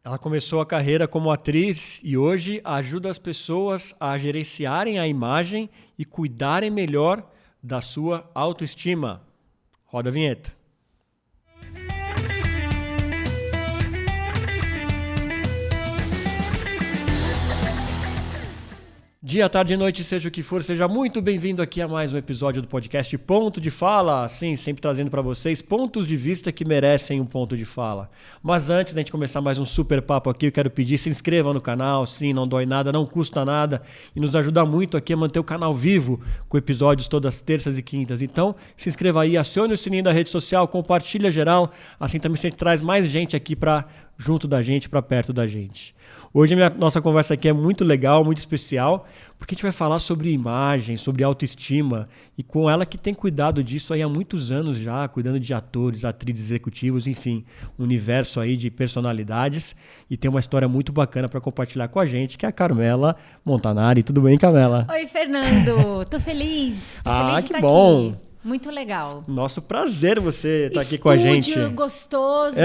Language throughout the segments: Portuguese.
Ela começou a carreira como atriz e hoje ajuda as pessoas a gerenciarem a imagem e cuidarem melhor da sua autoestima. Roda a vinheta. Dia, tarde e noite, seja o que for, seja muito bem-vindo aqui a mais um episódio do podcast Ponto de Fala. Sim, sempre trazendo para vocês pontos de vista que merecem um ponto de fala. Mas antes da gente começar mais um super papo aqui, eu quero pedir, se inscreva no canal, sim, não dói nada, não custa nada e nos ajuda muito aqui a manter o canal vivo com episódios todas as terças e quintas. Então, se inscreva aí, acione o sininho da rede social, compartilha geral, assim também você traz mais gente aqui junto da gente, para perto da gente. Hoje a nossa conversa aqui é muito legal, muito especial, porque a gente vai falar sobre imagem, sobre autoestima, e com ela que tem cuidado disso aí há muitos anos já, cuidando de atores, atrizes, executivos, enfim, um universo aí de personalidades, e tem uma história muito bacana para compartilhar com a gente, que é a Carmela Montanari. Tudo bem, Carmela? Oi, Fernando. Tô feliz. Tô feliz de que estar bom. Aqui. Muito legal. Nosso prazer você estar aqui com a gente. Estúdio gostoso.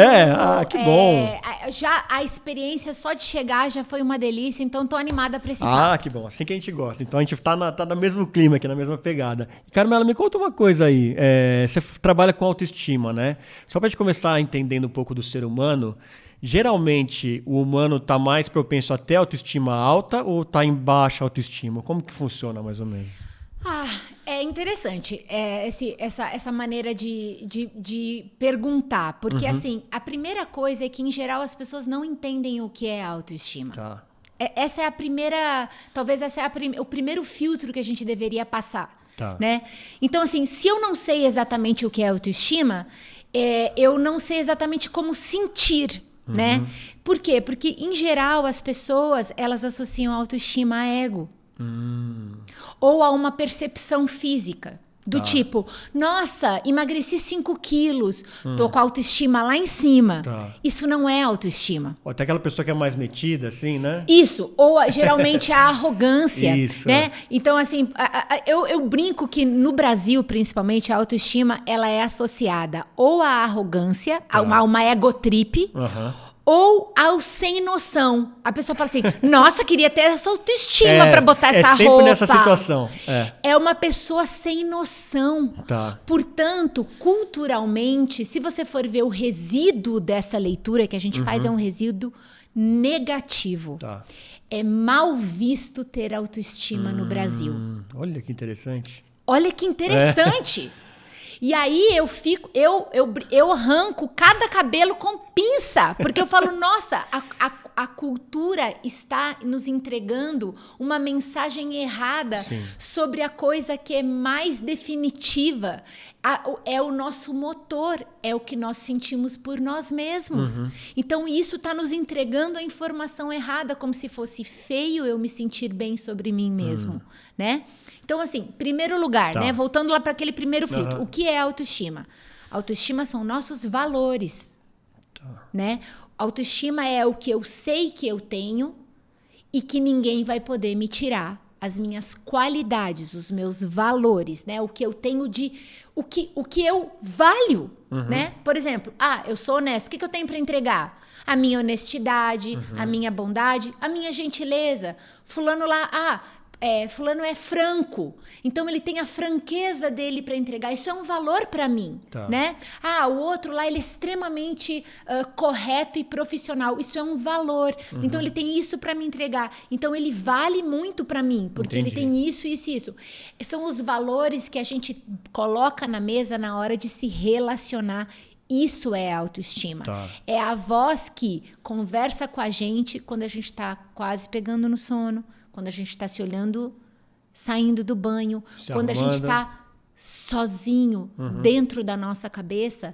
Que bom. Já a experiência só de chegar já foi uma delícia, então tô animada para esse papo. Que bom. Assim que a gente gosta. Então a gente tá no mesmo clima aqui, na mesma pegada. E, Carmela, me conta uma coisa aí. Você trabalha com autoestima, né? Só pra gente começar entendendo um pouco do ser humano, geralmente o humano tá mais propenso a ter autoestima alta ou tá em baixa autoestima? Como que funciona mais ou menos? É interessante essa maneira de perguntar, porque assim, a primeira coisa é que em geral as pessoas não entendem o que é autoestima. Tá. Essa é a primeira, talvez essa é o primeiro filtro que a gente deveria passar, tá, né? Então assim, se eu não sei exatamente o que é autoestima, eu não sei exatamente como sentir, né? Por quê? Porque em geral as pessoas, elas associam autoestima a ego. Ou a uma percepção física. Do tipo, nossa, emagreci 5 quilos, tô com a autoestima lá em cima. Tá. Isso não é autoestima. Ou até aquela pessoa que é mais metida, assim, né? Isso, ou geralmente a arrogância. Isso. Né? Então, assim, eu brinco que no Brasil, principalmente, a autoestima ela é associada ou à arrogância, a uma egotrip, ou ao sem noção. A pessoa fala assim, nossa, queria ter essa autoestima pra botar essa roupa. É sempre nessa situação. É uma pessoa sem noção. Tá. Portanto, culturalmente, se você for ver o resíduo dessa leitura que a gente faz, é um resíduo negativo. Tá. É mal visto ter autoestima no Brasil. Olha que interessante. Olha que interessante. E aí eu arranco cada cabelo com pinça, porque eu falo, nossa, a cultura está nos entregando uma mensagem errada sobre a coisa que é mais definitiva. É o nosso motor, é o que nós sentimos por nós mesmos. Então isso está nos entregando a informação errada, como se fosse feio eu me sentir bem sobre mim mesmo, né? Então, assim, primeiro lugar, né? Voltando lá para aquele primeiro filtro. O que é autoestima? Autoestima são nossos valores, né? Autoestima é o que eu sei que eu tenho e que ninguém vai poder me tirar. As minhas qualidades, os meus valores, né? O que eu tenho o que eu valho, né? Por exemplo, eu sou honesto. O que eu tenho para entregar? A minha honestidade, a minha bondade, a minha gentileza. Fulano lá, fulano é franco, então ele tem a franqueza dele para entregar, isso é um valor para mim, né? O outro lá, ele é extremamente correto e profissional, isso é um valor, então ele tem isso para me entregar, então ele vale muito para mim, porque ele tem isso, isso e isso. São os valores que a gente coloca na mesa na hora de se relacionar. Isso é autoestima. É a voz que conversa com a gente quando a gente está quase pegando no sono, quando a gente está se olhando, saindo do banho, quando a gente está sozinho dentro da nossa cabeça,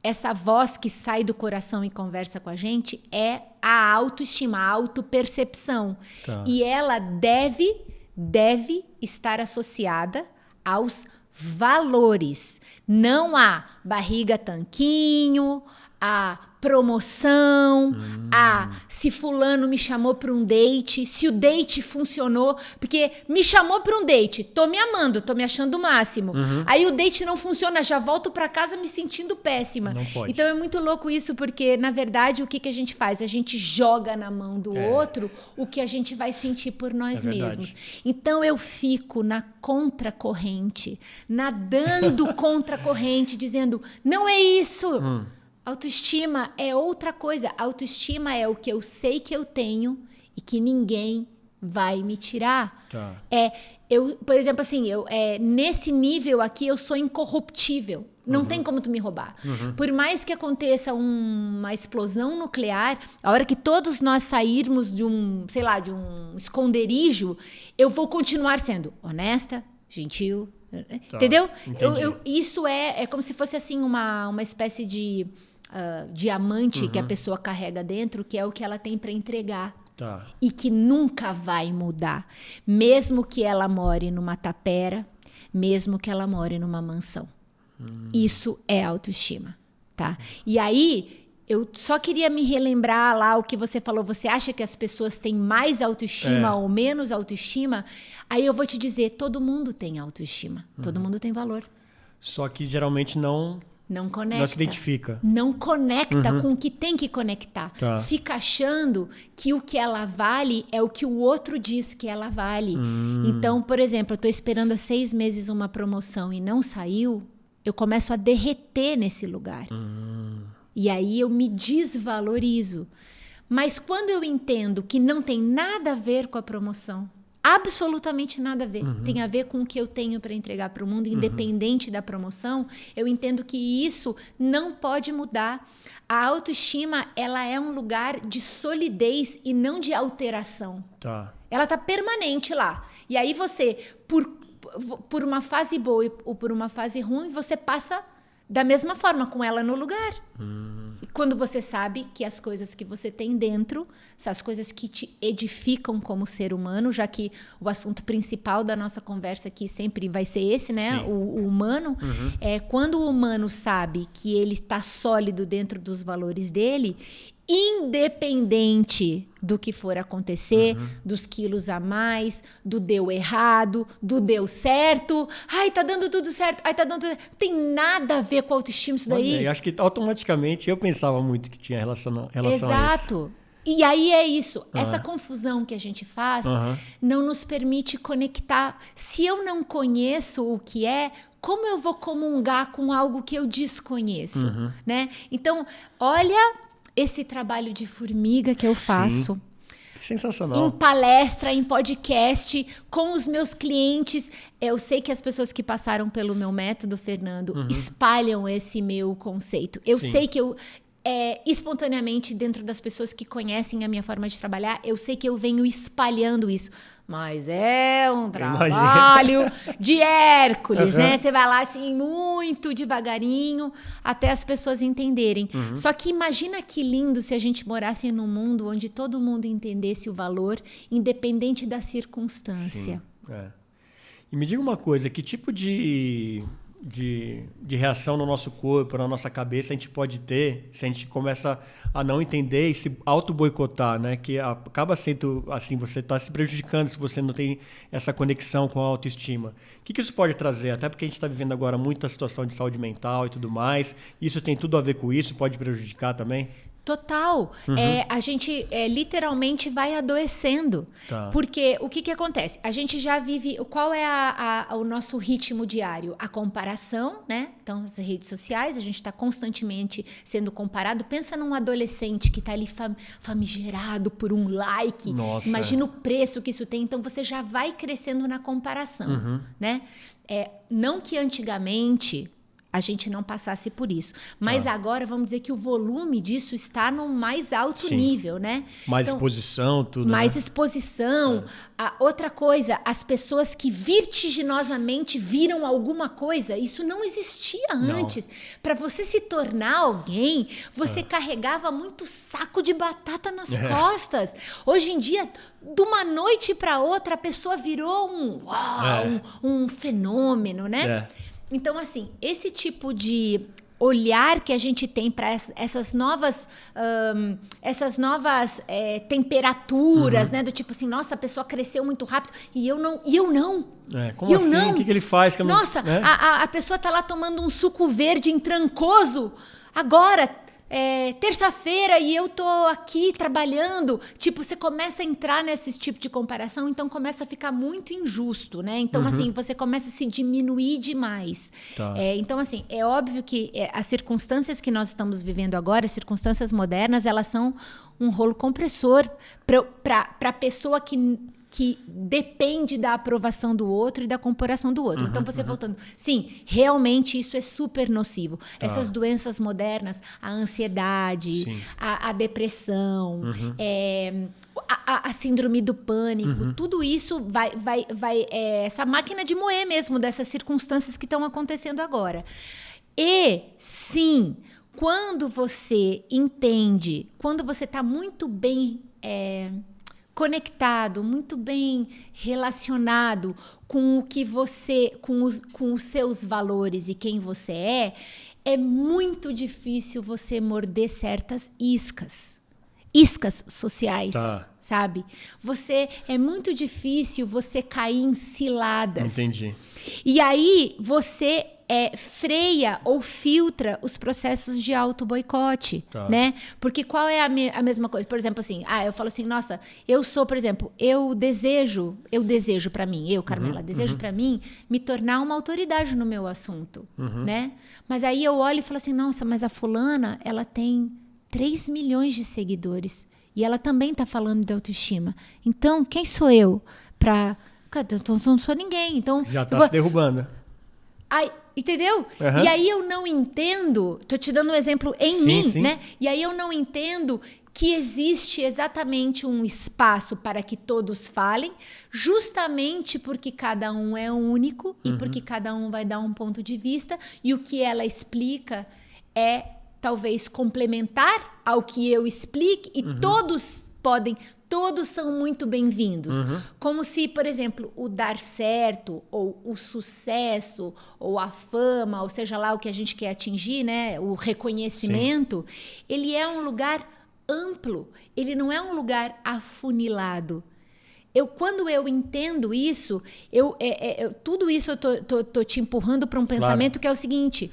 essa voz que sai do coração e conversa com a gente é a autoestima, a autopercepção. E ela deve estar associada aos valores, não a barriga tanquinho, a promoção, a se fulano me chamou para um date, se o date funcionou, porque me chamou para um date, tô me amando, tô me achando o máximo. Aí o date não funciona, já volto para casa me sentindo péssima. Não pode. Então é muito louco isso, porque na verdade o que a gente faz? A gente joga na mão do outro o que a gente vai sentir por nós mesmos. Então eu fico na contracorrente, nadando contracorrente, dizendo, não é isso. Autoestima é outra coisa. Autoestima é o que eu sei que eu tenho e que ninguém vai me tirar. Tá. Por exemplo, assim, nesse nível aqui eu sou incorruptível. Não tem como tu me roubar. Por mais que aconteça uma explosão nuclear, a hora que todos nós sairmos de um esconderijo, eu vou continuar sendo honesta, gentil. Tá. Entendeu? Isso é como se fosse assim uma espécie de diamante que a pessoa carrega dentro, que é o que ela tem para entregar. Tá. E que nunca vai mudar. Mesmo que ela more numa tapera, mesmo que ela more numa mansão. Isso é autoestima, tá? E aí, eu só queria me relembrar lá o que você falou. Você acha que as pessoas têm mais autoestima ou menos autoestima? Aí eu vou te dizer, todo mundo tem autoestima. Todo mundo tem valor. Só que geralmente não conecta. Não se identifica. Não conecta com o que tem que conectar. Tá. Fica achando que o que ela vale é o que o outro diz que ela vale. Então, por exemplo, eu estou esperando há 6 meses uma promoção e não saiu, eu começo a derreter nesse lugar. E aí eu me desvalorizo. Mas quando eu entendo que não tem nada a ver com a promoção, absolutamente nada a ver. Tem a ver com o que eu tenho para entregar para o mundo, independente da promoção. Eu entendo que isso não pode mudar. A autoestima, ela é um lugar de solidez e não de alteração. Tá. Ela tá permanente lá. E aí você, por uma fase boa ou por uma fase ruim, você passa da mesma forma com ela no lugar. E quando você sabe que as coisas que você tem dentro, são as coisas que te edificam como ser humano, já que o assunto principal da nossa conversa aqui sempre vai ser esse, né? O humano. Quando o humano sabe que ele está sólido dentro dos valores dele, independente do que for acontecer, dos quilos a mais, do deu errado, do deu certo. Ai, tá dando tudo certo. Ai, tá dando tudo certo. Não tem nada a ver com a autoestima isso daí. Eu acho que automaticamente eu pensava muito que tinha relação a isso. Exato. E aí é isso. Essa confusão que a gente faz não nos permite conectar. Se eu não conheço o que é, como eu vou comungar com algo que eu desconheço? Né? Então, olha esse trabalho de formiga que eu faço. Sim. Sensacional. Em palestra, em podcast, com os meus clientes. Eu sei que as pessoas que passaram pelo meu método, Fernando, espalham esse meu conceito. Eu sei que eu... espontaneamente, dentro das pessoas que conhecem a minha forma de trabalhar, eu sei que eu venho espalhando isso. Mas é um trabalho de Hércules, né? Você vai lá assim, muito devagarinho, até as pessoas entenderem. Só que imagina que lindo se a gente morasse num mundo onde todo mundo entendesse o valor, independente da circunstância. Sim. E me diga uma coisa, que tipo de reação no nosso corpo, na nossa cabeça a gente pode ter se a gente começa a não entender e se auto-boicotar, né? Que acaba sendo assim, você está se prejudicando se você não tem essa conexão com a autoestima. O que isso pode trazer? Até porque a gente está vivendo agora muita situação de saúde mental e tudo mais. Isso tem tudo a ver com isso? Pode prejudicar também? Total. A gente literalmente vai adoecendo. Tá. Porque o que acontece? A gente já vive... Qual é o nosso ritmo diário? A comparação, né? Então, as redes sociais, a gente está constantemente sendo comparado. Pensa num adolescente que está ali famigerado por um like. Nossa. Imagina o preço que isso tem. Então, você já vai crescendo na comparação, né? Não que antigamente a gente não passasse por isso. Mas agora, vamos dizer que o volume disso está no mais alto nível, né? Mais exposição, tudo, mais né? exposição. Outra coisa, as pessoas que vertiginosamente viram alguma coisa, isso não existia antes. Para você se tornar alguém, você carregava muito saco de batata nas costas. Hoje em dia, de uma noite para outra, a pessoa virou um fenômeno, né? Então, assim, esse tipo de olhar que a gente tem para essas novas temperaturas, né? Do tipo assim, nossa, a pessoa cresceu muito rápido e eu não. Como assim? O que ele faz? Que eu não, nossa, né? a pessoa tá lá tomando um suco verde em Trancoso agora. Terça-feira e eu tô aqui trabalhando. Tipo, você começa a entrar nesse tipo de comparação, então começa a ficar muito injusto, né? Então, assim, você começa a se diminuir demais. Tá. Então, assim, é óbvio que as circunstâncias que nós estamos vivendo agora, as circunstâncias modernas, elas são um rolo compressor para a pessoa que depende da aprovação do outro e da comparação do outro. Então, você voltando... Sim, realmente isso é super nocivo. Essas doenças modernas, a ansiedade, a depressão, a síndrome do pânico, tudo isso vai essa máquina de moer mesmo dessas circunstâncias que estão acontecendo agora. E, sim, quando você entende, quando você está muito bem... conectado, muito bem relacionado com o que você, com os seus valores e quem você é muito difícil você morder certas iscas sociais, sabe? É muito difícil você cair em ciladas. Entendi. E aí você freia ou filtra os processos de auto-boicote, né? Porque qual é a mesma coisa? Por exemplo, assim, eu falo assim, nossa, eu sou, por exemplo, eu desejo para mim, Carmela, desejo para mim me tornar uma autoridade no meu assunto, né? Mas aí eu olho e falo assim, nossa, mas a fulana, ela tem 3 milhões de seguidores e ela também tá falando de autoestima. Então, quem sou eu para... Eu não sou ninguém, então... Já tá se derrubando. Entendeu? E aí eu não entendo, tô te dando um exemplo em mim, né? E aí eu não entendo que existe exatamente um espaço para que todos falem, justamente porque cada um é único e porque cada um vai dar um ponto de vista e o que ela explica é talvez complementar ao que eu explique e todos são muito bem-vindos. Como se, por exemplo, o dar certo, ou o sucesso, ou a fama, ou seja lá o que a gente quer atingir, né? O reconhecimento, ele é um lugar amplo, ele não é um lugar afunilado. Quando eu entendo isso, tudo isso eu tô te empurrando para um pensamento que é o seguinte,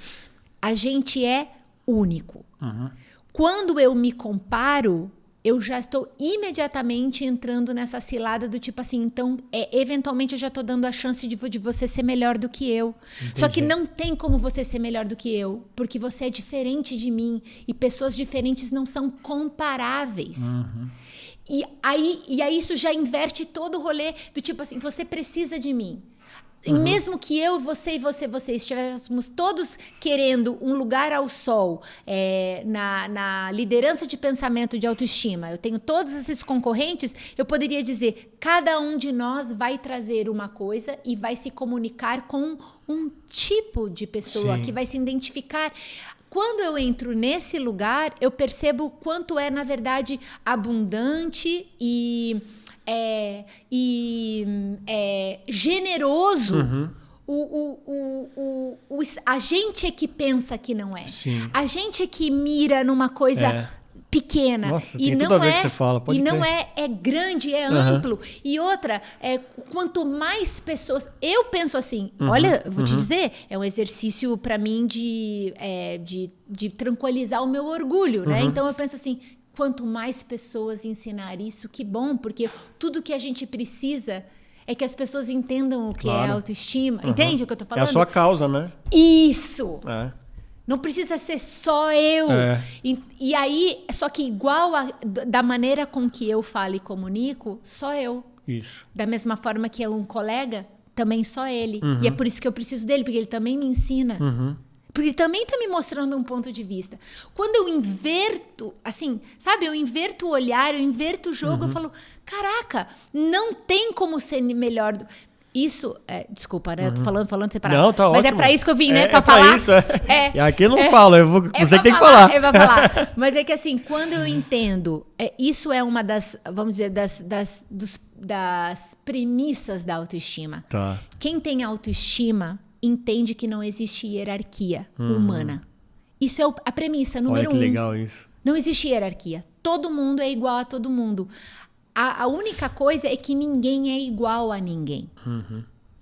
a gente é único. Quando eu me comparo, eu já estou imediatamente entrando nessa cilada do tipo assim, então, eventualmente eu já estou dando a chance de você ser melhor do que eu. Entendi. Só que não tem como você ser melhor do que eu, porque você é diferente de mim e pessoas diferentes não são comparáveis. E aí isso já inverte todo o rolê do tipo assim, você precisa de mim. E mesmo que eu, você e você estivéssemos todos querendo um lugar ao sol na liderança de pensamento de autoestima, eu tenho todos esses concorrentes, eu poderia dizer, cada um de nós vai trazer uma coisa e vai se comunicar com um tipo de pessoa que vai se identificar. Quando eu entro nesse lugar, eu percebo quanto é, na verdade, abundante e generoso. A gente é que pensa que não é. A gente é que mira numa coisa pequena. Nossa, e tem não tudo a ver com o que você fala. Pode não crer. é grande, é amplo. E outra, quanto mais pessoas... Eu penso assim, olha, vou te dizer, é um exercício para mim de tranquilizar o meu orgulho, né? Então eu penso assim, quanto mais pessoas ensinar isso, que bom, porque tudo que a gente precisa é que as pessoas entendam o que é autoestima. Entende o que eu tô falando? É a sua causa, né? Isso! Não precisa ser só eu. E aí, só que igual da maneira com que eu falo e comunico, só eu. Isso. Da mesma forma que é um colega, também só ele. E é por isso que eu preciso dele, porque ele também me ensina. Porque ele também está me mostrando um ponto de vista. Quando eu inverto, assim, sabe? Eu inverto o olhar, eu inverto o jogo, eu falo, caraca, não tem como ser melhor... Isso, desculpa, né? Eu tô falando separado. Não, tá Mas ótimo. é pra isso que eu vim, né? Pra falar. Pra isso, E aqui eu não falo, você que tem que falar. É pra falar. Mas é que assim, quando eu entendo, isso é uma das, vamos dizer, das premissas da autoestima. Quem tem autoestima entende que não existe hierarquia humana. Isso é a premissa número 1. Olha que legal isso. Não existe hierarquia. Todo mundo é igual a todo mundo. A única coisa é que ninguém é igual a ninguém.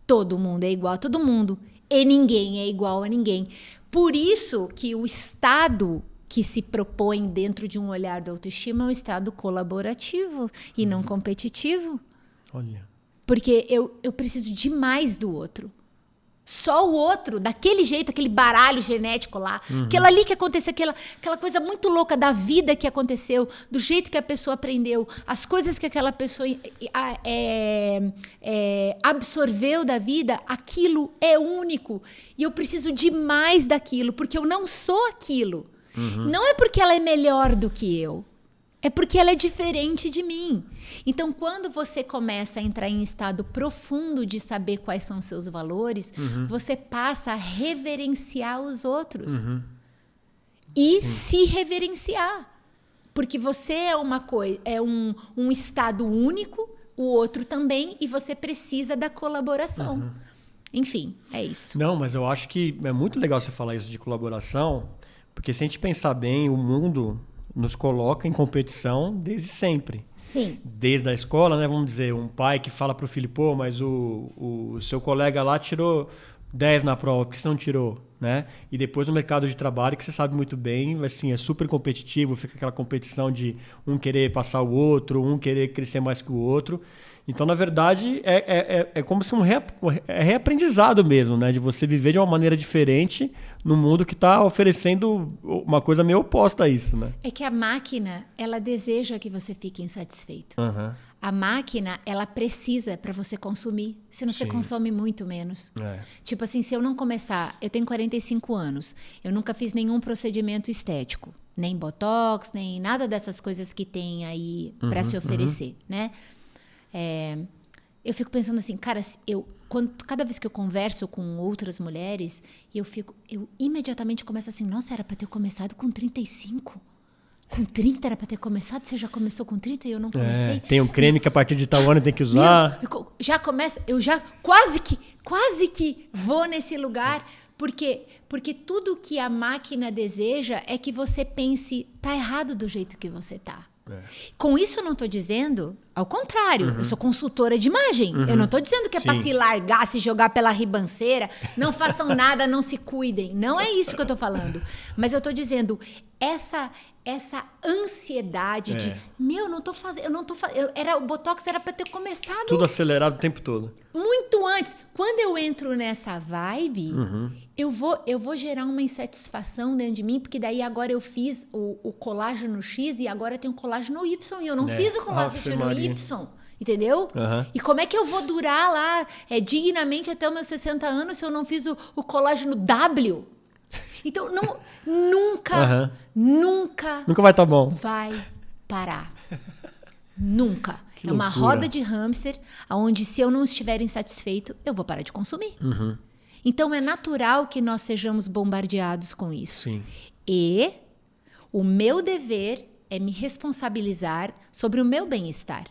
Todo mundo é igual a todo mundo. E ninguém é igual a ninguém. Por isso que o estado que se propõe dentro de um olhar da autoestima é um estado colaborativo e não competitivo. Olha. Porque eu preciso demais do outro. Só o outro, daquele jeito, aquele baralho genético lá, aquela ali que aconteceu, aquela coisa muito louca da vida que aconteceu, do jeito que a pessoa aprendeu, as coisas que aquela pessoa absorveu da vida, aquilo é único. E eu preciso demais daquilo, porque eu não sou aquilo. Não é porque ela é melhor do que eu. É porque ela é diferente de mim. Então, quando você começa a entrar em estado profundo de saber quais são os seus valores, você passa a reverenciar os outros. E se reverenciar. Porque você é uma coisa, é um estado único, o outro também, e você precisa da colaboração. Enfim, é isso. Não, mas eu acho que é muito legal você falar isso de colaboração, porque se a gente pensar bem, o mundo nos coloca em competição desde sempre. Sim. Desde a escola, né? Vamos dizer, um pai que fala pro filho, pô, mas o seu colega lá tirou 10 na prova, por que você não tirou? Né? E depois no mercado de trabalho, que você sabe muito bem, assim, é super competitivo, fica aquela competição de um querer passar o outro, um querer crescer mais que o outro. Então, na verdade, é como se reaprendizado mesmo, né? De você viver de uma maneira diferente no mundo que está oferecendo uma coisa meio oposta a isso, né? É que a máquina, ela deseja que você fique insatisfeito. A máquina, ela precisa para você consumir, senão você consome muito menos. Tipo assim, se eu não começar... Eu tenho 45 anos, eu nunca fiz nenhum procedimento estético, nem botox, nem nada dessas coisas que tem aí para se oferecer, né? Eu fico pensando assim, cara, cada vez que eu converso com outras mulheres, eu imediatamente começo assim, nossa, era para ter começado com 35? Com 30 era para ter começado? Você já começou com 30 e eu não comecei? Tem um creme que a partir de tal ano tem que usar. Eu já quase que vou nesse lugar, porque tudo que a máquina deseja é que você pense, tá errado do jeito que você tá. Com isso eu não estou dizendo, ao contrário, eu sou consultora de imagem. Eu não estou dizendo que é para se largar, se jogar pela ribanceira, não façam nada, não se cuidem. Não é isso que eu estou falando. Mas eu estou dizendo, essa ansiedade de, eu não estou fazendo, o Botox era para ter começado... Tudo acelerado o tempo todo. Muito antes. Quando eu entro nessa vibe, eu vou gerar uma insatisfação dentro de mim, porque daí agora eu fiz o colágeno X e agora tem o colágeno Y e eu não fiz o colágeno Y. Entendeu? E como é que eu vou durar lá dignamente até os meus 60 anos se eu não fiz o colágeno W? Então, nunca vai estar bom. Vai parar. Nunca. Que é uma loucura. roda de hamster, onde se eu não estiver insatisfeito, eu vou parar de consumir. Então, é natural que nós sejamos bombardeados com isso. Sim. E o meu dever é me responsabilizar sobre o meu bem-estar.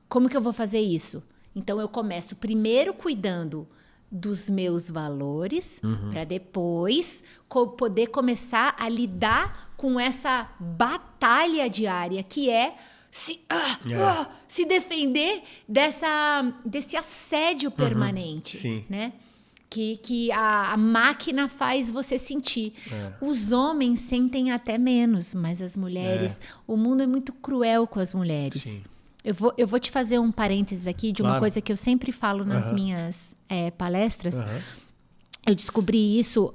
Como que eu vou fazer isso? Então, eu começo primeiro cuidando dos meus valores, para depois poder começar a lidar com essa batalha diária, que é se defender desse assédio permanente, né? Que a máquina faz você sentir. Os homens sentem até menos, mas as mulheres... O mundo é muito cruel com as mulheres. Sim. Eu vou te fazer um parênteses aqui de uma coisa que eu sempre falo nas minhas palestras. Eu descobri isso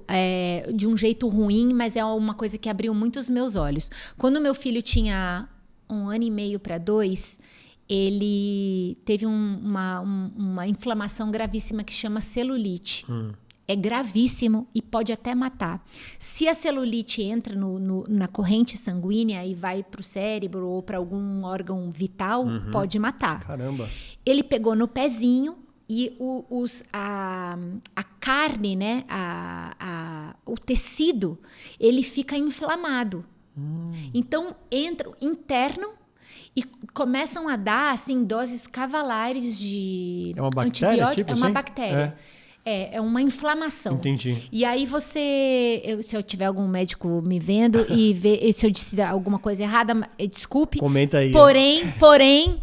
de um jeito ruim, mas é uma coisa que abriu muito os meus olhos. Quando meu filho tinha 1 ano e meio para 2, ele teve uma inflamação gravíssima que chama celulite. É gravíssimo e pode até matar. Se a celulite entra na corrente sanguínea e vai para o cérebro ou para algum órgão vital, pode matar. Caramba. Ele pegou no pezinho e a carne, né, o tecido, ele fica inflamado. Então, internam e começam a dar assim, doses cavalares de antibiótico. É uma bactéria. É uma inflamação. Entendi. E aí se eu tiver algum médico me vendo e se eu disse alguma coisa errada, desculpe. Comenta aí. Porém,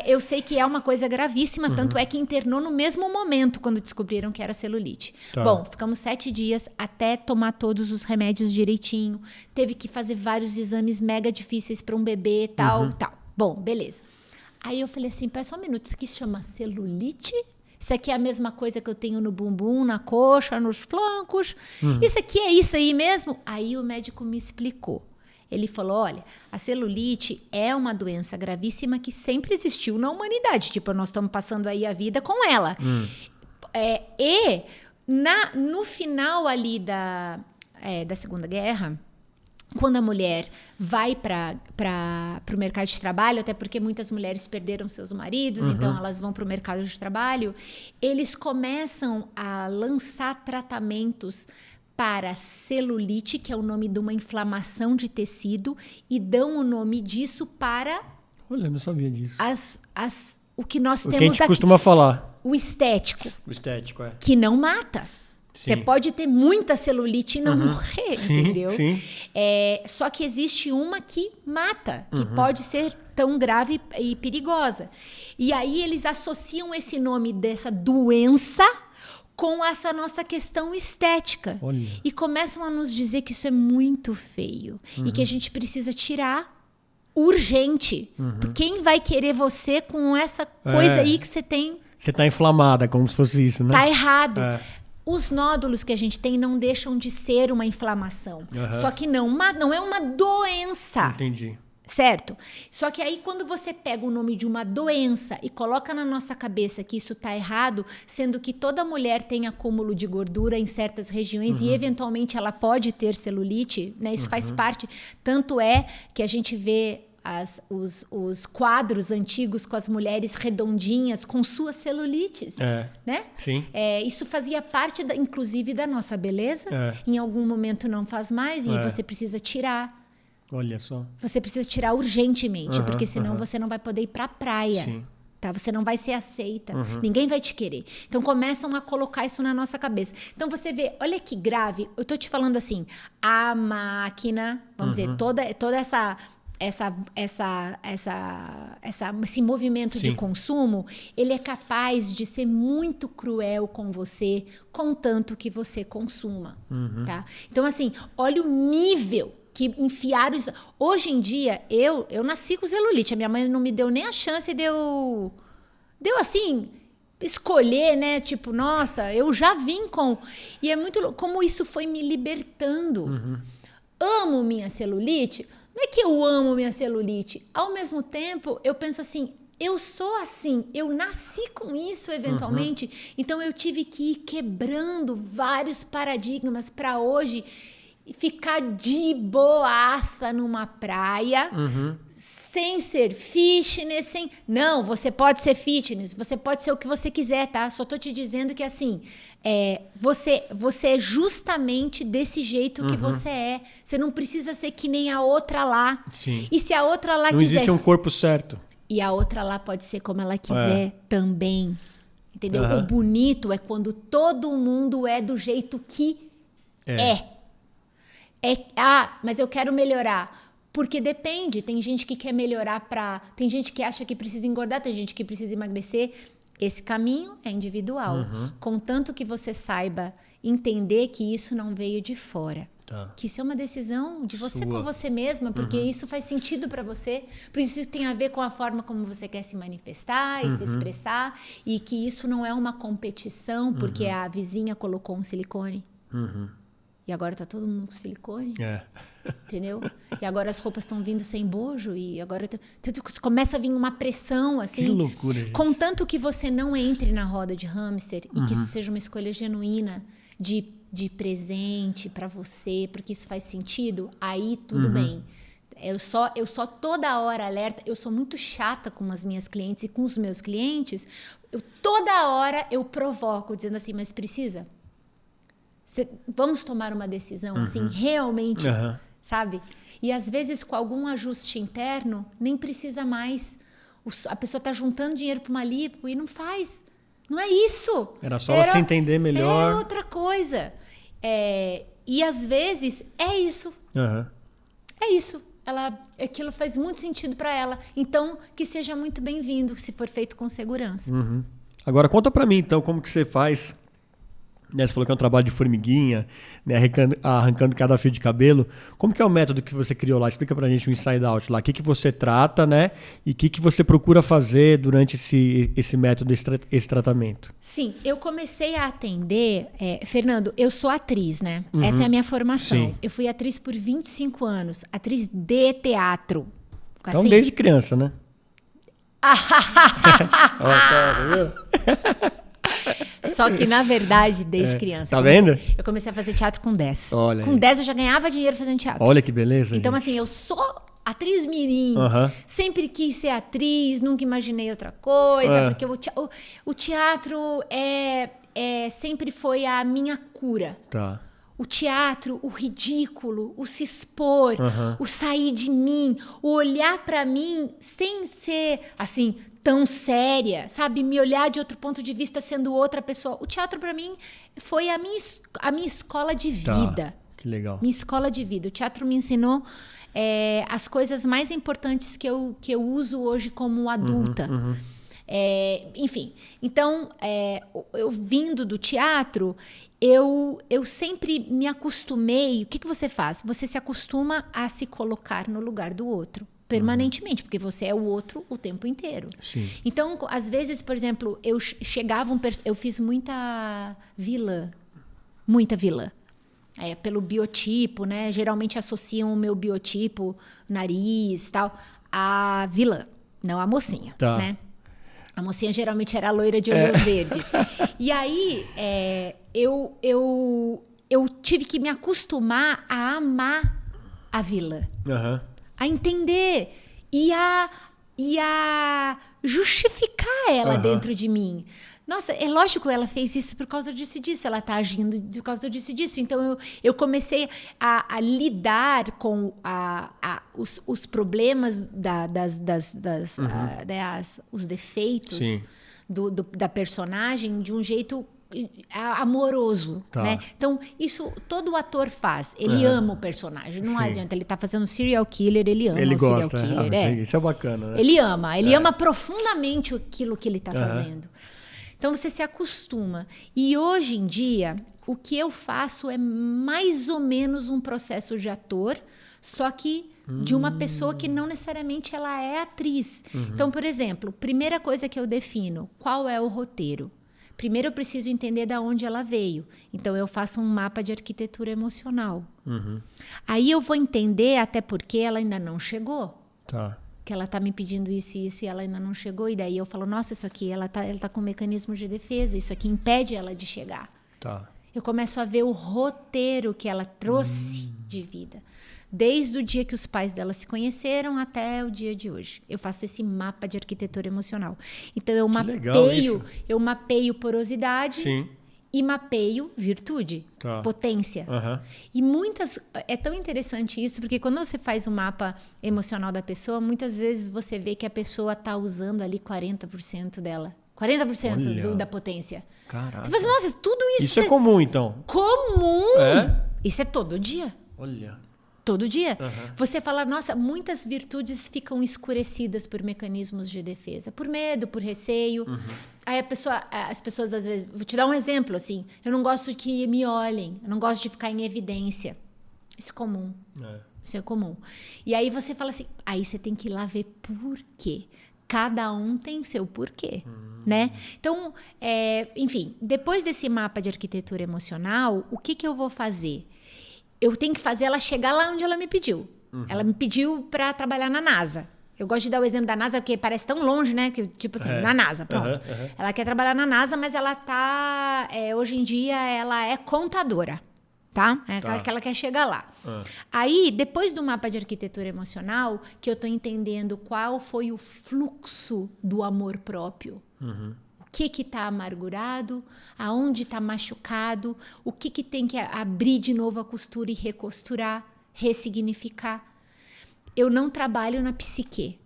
eu sei que é uma coisa gravíssima, tanto é que internou no mesmo momento quando descobriram que era celulite. Tá. Bom, ficamos 7 dias até tomar todos os remédios direitinho. Teve que fazer vários exames mega difíceis para um bebê, tal. Bom, beleza. Aí eu falei assim, pera só um minuto, isso aqui se chama celulite? Isso aqui é a mesma coisa que eu tenho no bumbum, na coxa, nos flancos. Isso aqui é isso aí mesmo? Aí o médico me explicou. Ele falou, olha, a celulite é uma doença gravíssima que sempre existiu na humanidade. Tipo, nós estamos passando aí a vida com ela. No final ali da Segunda Guerra, quando a mulher vai para o mercado de trabalho, até porque muitas mulheres perderam seus maridos, então elas vão para o mercado de trabalho, eles começam a lançar tratamentos para celulite, que é o nome de uma inflamação de tecido, e dão o nome disso para... Olha, eu não sabia disso. O que nós O temos que a gente aqui. costuma falar. O estético. O estético, Que não mata. Você Sim. pode ter muita celulite e não morrer, entendeu? Sim. Só que existe uma que mata, que pode ser tão grave e perigosa. E aí eles associam esse nome dessa doença com essa nossa questão estética. Olha. E começam a nos dizer que isso é muito feio e que a gente precisa tirar urgente. Quem vai querer você com essa coisa aí que você tem? Você tá inflamada, como se fosse isso, né? Tá errado. Os nódulos que a gente tem não deixam de ser uma inflamação. Só que não é uma doença. Entendi. Certo? Só que aí quando você pega o nome de uma doença e coloca na nossa cabeça que isso tá errado, sendo que toda mulher tem acúmulo de gordura em certas regiões e eventualmente ela pode ter celulite, né? Isso faz parte. Tanto é que a gente vê os quadros antigos com as mulheres redondinhas com suas celulites, né? Sim. Isso fazia parte, inclusive, da nossa beleza. Em algum momento não faz mais e você precisa tirar. Olha só. Você precisa tirar urgentemente, porque senão você não vai poder ir pra praia. Sim. Tá? Você não vai ser aceita. Ninguém vai te querer. Então, começam a colocar isso na nossa cabeça. Então, você vê, olha que grave. Eu tô te falando assim, a máquina, vamos dizer, toda esse movimento de consumo, ele é capaz de ser muito cruel com você, contanto que você consuma, tá? Então, assim, olha o nível que enfiaram isso. Hoje em dia, eu nasci com celulite, a minha mãe não me deu nem a chance de eu assim, escolher, né? Tipo, nossa, eu já vim com... E é muito como isso foi me libertando. Amo minha celulite... Não é que eu amo minha celulite. Ao mesmo tempo, eu penso assim, eu sou assim, eu nasci com isso eventualmente, então eu tive que ir quebrando vários paradigmas para hoje ficar de boaça numa praia, sem ser fitness, Não, você pode ser fitness, você pode ser o que você quiser, tá? Só tô te dizendo que assim... você é justamente desse jeito que você é. Você não precisa ser que nem a outra lá. Sim. E se a outra lá não quiser... existe um corpo certo. E a outra lá pode ser como ela quiser também. Entendeu? O bonito é quando todo mundo é do jeito que é. Mas eu quero melhorar. Porque depende. Tem gente que quer melhorar tem gente que acha que precisa engordar, tem gente que precisa emagrecer. Esse caminho é individual, contanto que você saiba entender que isso não veio de fora. Que isso é uma decisão de você com você mesma, porque isso faz sentido para você, porque isso tem a ver com a forma como você quer se manifestar e se expressar, e que isso não é uma competição, porque a vizinha colocou um silicone. E agora tá todo mundo com silicone. Entendeu? E agora as roupas estão vindo sem bojo e agora começa a vir uma pressão assim. Que loucura, gente. Contanto que você não entre na roda de hamster e que isso seja uma escolha genuína de presente para você, porque isso faz sentido, aí tudo bem. Eu só toda hora alerta, eu sou muito chata com as minhas clientes e com os meus clientes, toda hora eu provoco dizendo assim, mas precisa? Vamos tomar uma decisão assim, realmente, sabe? E às vezes com algum ajuste interno, nem precisa mais. A pessoa está juntando dinheiro para uma lipo e não faz. Não é isso. Era só se entender melhor. É outra coisa. E às vezes é isso. Uhum. É isso. Aquilo faz muito sentido para ela. Então, que seja muito bem-vindo, se for feito com segurança. Uhum. Agora, conta pra mim, então, como que você faz... Né, você falou que é um trabalho de formiguinha, né, arrancando cada fio de cabelo. Como que é o método que você criou lá? Explica pra gente o Inside Out lá. O que você trata, né? E o que você procura fazer durante esse método, esse tratamento? Sim, eu comecei a atender... Fernando, eu sou atriz, né? Uhum. Essa é a minha formação. Sim. Eu fui atriz por 25 anos. Atriz de teatro. Então, assim, desde criança, né? Só que, na verdade, desde criança. Tá vendo? Eu comecei a fazer teatro com 10. Olha com 10 eu já ganhava dinheiro fazendo teatro. Olha que beleza. Então, gente. assim, eu sou atriz mirim. Uhum. Sempre quis ser atriz, nunca imaginei outra coisa. Porque o teatro sempre foi a minha cura. Tá. O teatro, o ridículo, o se expor, o sair de mim, o olhar pra mim sem ser, assim, tão séria, sabe? Me olhar de outro ponto de vista sendo outra pessoa. O teatro pra mim foi a minha escola de vida. Tá. Que legal. Minha escola de vida. O teatro me ensinou as coisas mais importantes que eu uso hoje como adulta. Enfim, então, eu vindo do teatro... Eu sempre me acostumei... O que você faz? Você se acostuma a se colocar no lugar do outro. Permanentemente. Porque você é o outro o tempo inteiro. Sim. Então, às vezes, por exemplo... Eu fiz muita vilã. Muita vilã. Pelo biotipo, né? Geralmente associam o meu biotipo, nariz e tal, a vilã. Não a mocinha, tá. né? A mocinha geralmente era loira de olho verde. E aí, eu tive que me acostumar a amar a vilã. Uhum. A entender e a justificar ela dentro de mim. Nossa, é lógico, ela fez isso por causa disso e disso. Ela está agindo por causa disso e disso. Então, eu comecei a lidar com os problemas os defeitos da personagem de um jeito amoroso, tá. Né? Então, isso todo ator faz. Ele ama o personagem. Não adianta. Ele tá fazendo serial killer, ele ama o serial killer. Isso é bacana, né? Ele ama profundamente aquilo que ele tá fazendo. Então, você se acostuma. E hoje em dia, o que eu faço é mais ou menos um processo de ator, só que de uma pessoa que não necessariamente ela é atriz. Então, por exemplo, primeira coisa que eu defino, qual é o roteiro? Primeiro eu preciso entender de onde ela veio. Então, eu faço um mapa de arquitetura emocional. Aí eu vou entender até porque ela ainda não chegou. Tá. Que ela tá me pedindo isso e isso e ela ainda não chegou. E daí eu falo, nossa, isso aqui, ela tá com mecanismos de defesa. Isso aqui impede ela de chegar. Tá. Eu começo a ver o roteiro que ela trouxe de vida. Desde o dia que os pais dela se conheceram até o dia de hoje. Eu faço esse mapa de arquitetura emocional. Então, eu mapeio porosidade e mapeio virtude, potência. E é tão interessante isso, porque quando você faz um mapa emocional da pessoa, muitas vezes você vê que a pessoa está usando ali 40% dela. 40% da potência. Caraca. Você fala assim, nossa, tudo isso... Isso é comum, então? Comum! É? Isso é todo dia. Olha... Todo dia. Você fala, nossa, muitas virtudes ficam escurecidas por mecanismos de defesa. Por medo, por receio. Aí as pessoas às vezes... Vou te dar um exemplo, assim. Eu não gosto que me olhem. Eu não gosto de ficar em evidência. Isso é comum. Isso é comum. E aí você fala assim... Aí você tem que ir lá ver por quê. Cada um tem o seu porquê, né? Então, enfim, depois desse mapa de arquitetura emocional, o que eu vou fazer? Eu tenho que fazer ela chegar lá onde ela me pediu. Ela me pediu para trabalhar na NASA. Eu gosto de dar o exemplo da NASA, porque parece tão longe, né? Que, tipo assim, na NASA, pronto. Ela quer trabalhar na NASA, mas ela tá... hoje em dia, ela é contadora, tá? Que ela quer chegar lá. Aí, depois do mapa de arquitetura emocional, que eu tô entendendo qual foi o fluxo do amor próprio. O que está amargurado, aonde está machucado, o que tem que abrir de novo a costura e recosturar, ressignificar. Eu não trabalho na psique,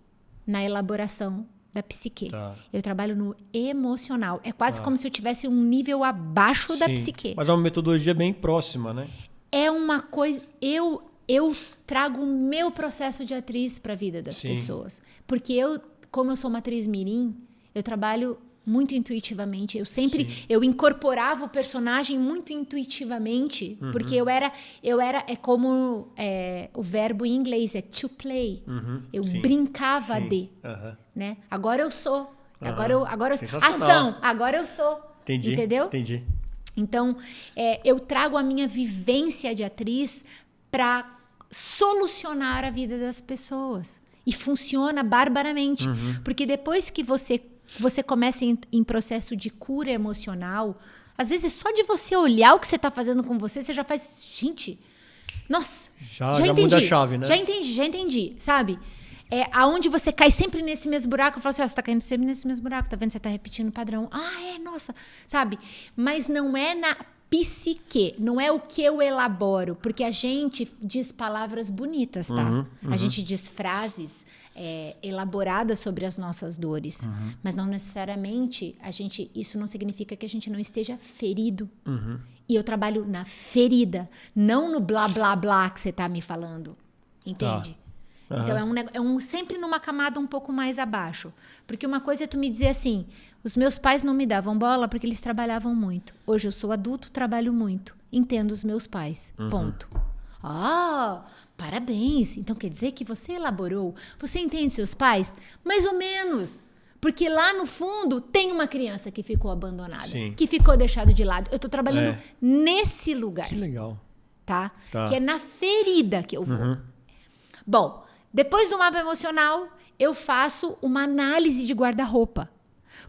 na elaboração da psique. Tá. Eu trabalho no emocional. É quase como se eu tivesse um nível abaixo da Sim. psique. Mas é uma metodologia bem próxima, né? É uma coisa... Eu trago o meu processo de atriz para a vida das pessoas. Porque como eu sou uma atriz mirim, eu trabalho muito intuitivamente. Eu incorporava o personagem muito intuitivamente, porque eu era é como o verbo em inglês, é to play. Eu brincava né? Agora eu sou. Agora eu ação, agora eu sou. Entendi. Entendeu? Entendi. Então, eu trago a minha vivência de atriz para solucionar a vida das pessoas. E funciona barbaramente. Porque depois que você começa em processo de cura emocional, às vezes só de você olhar o que você está fazendo com você já faz... Gente, nossa, já entendi. Muda a chave, né? Já entendi, sabe? Aonde você cai sempre nesse mesmo buraco, eu falo assim, você tá caindo sempre nesse mesmo buraco, tá vendo? Você tá repetindo o padrão. Nossa, sabe? Mas não é na psique, não é o que eu elaboro, porque a gente diz palavras bonitas, tá? A gente diz frases elaboradas sobre as nossas dores, mas não necessariamente isso não significa que a gente não esteja ferido. E eu trabalho na ferida, não no blá blá blá que você tá me falando, entende? Então, sempre numa camada um pouco mais abaixo. Porque uma coisa é tu me dizer assim, os meus pais não me davam bola porque eles trabalhavam muito. Hoje eu sou adulto, trabalho muito. Entendo os meus pais. Ponto. Parabéns. Então quer dizer que você elaborou, você entende seus pais? Mais ou menos. Porque lá no fundo tem uma criança que ficou abandonada. Sim. Que ficou deixado de lado. Eu tô trabalhando nesse lugar. Que legal. Tá? Que é na ferida que eu vou. Bom, depois do mapa emocional, eu faço uma análise de guarda-roupa.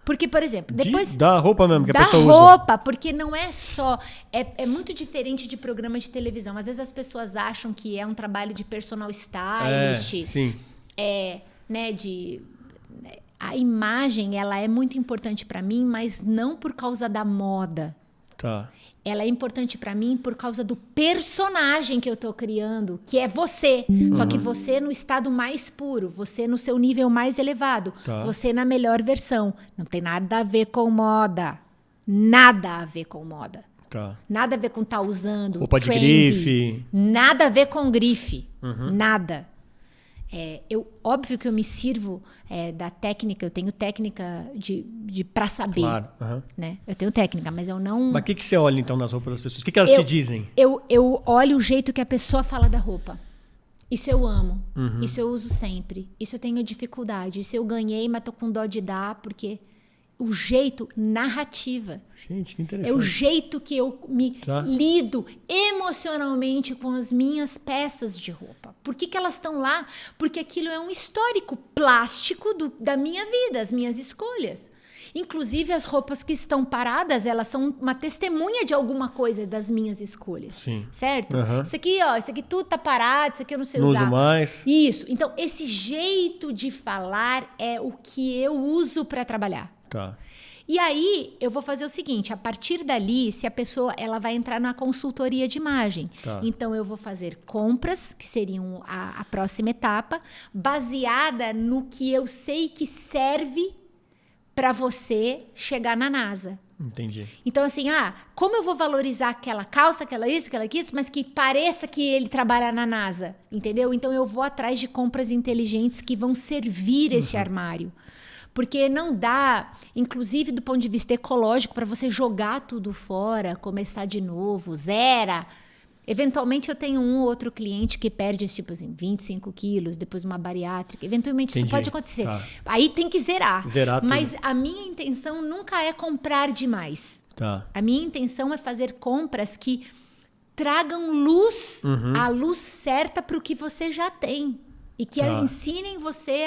Porque, por exemplo, depois... Da roupa mesmo que a pessoa usa. Da roupa, porque não é só... É muito diferente de programa de televisão. Às vezes as pessoas acham que é um trabalho de personal stylist. Sim. Né, a imagem, ela é muito importante para mim, mas não por causa da moda. Tá. Ela é importante pra mim por causa do personagem que eu tô criando, que é você. Só que você no estado mais puro, você no seu nível mais elevado, você na melhor versão. Não tem nada a ver com moda. Nada a ver com moda. Tá. Nada a ver com usando. Roupa de trendy. grife. Nada a ver com grife. Nada. Óbvio que eu me sirvo da técnica, eu tenho técnica para saber. Claro. Né? Eu tenho técnica, mas eu não... Mas o que você olha então nas roupas das pessoas? O que elas te dizem? Eu olho o jeito que a pessoa fala da roupa. Isso eu amo. Isso eu uso sempre. Isso eu tenho dificuldade. Isso eu ganhei, mas tô com dó de dar, porque... O jeito, narrativa. Gente, que interessante. É o jeito que eu me lido emocionalmente com as minhas peças de roupa. Por que elas estão lá? Porque aquilo é um histórico plástico da minha vida, as minhas escolhas. Inclusive, as roupas que estão paradas, elas são uma testemunha de alguma coisa das minhas escolhas. Sim. Certo? Isso aqui tudo tá parado, isso aqui eu não sei não usar. Uso mais. Isso. Então, esse jeito de falar é o que eu uso para trabalhar. Tá. E aí, eu vou fazer o seguinte, a partir dali, se a pessoa ela vai entrar na consultoria de imagem. Tá. Então, eu vou fazer compras, que seriam a próxima etapa, baseada no que eu sei que serve para você chegar na NASA. Entendi. Então, assim, como eu vou valorizar aquela calça, aquela isso, mas que pareça que ele trabalha na NASA, entendeu? Então, eu vou atrás de compras inteligentes que vão servir esse armário. Porque não dá, inclusive do ponto de vista ecológico, para você jogar tudo fora, começar de novo, zera. Eventualmente eu tenho um ou outro cliente que perde, tipo assim, 25 quilos, depois uma bariátrica. Eventualmente isso pode acontecer. Tá. Aí tem que zerar. Zerar tudo. Mas a minha intenção nunca é comprar demais. Tá. A minha intenção é fazer compras que tragam luz, a luz certa para o que você já tem. E que ensinem você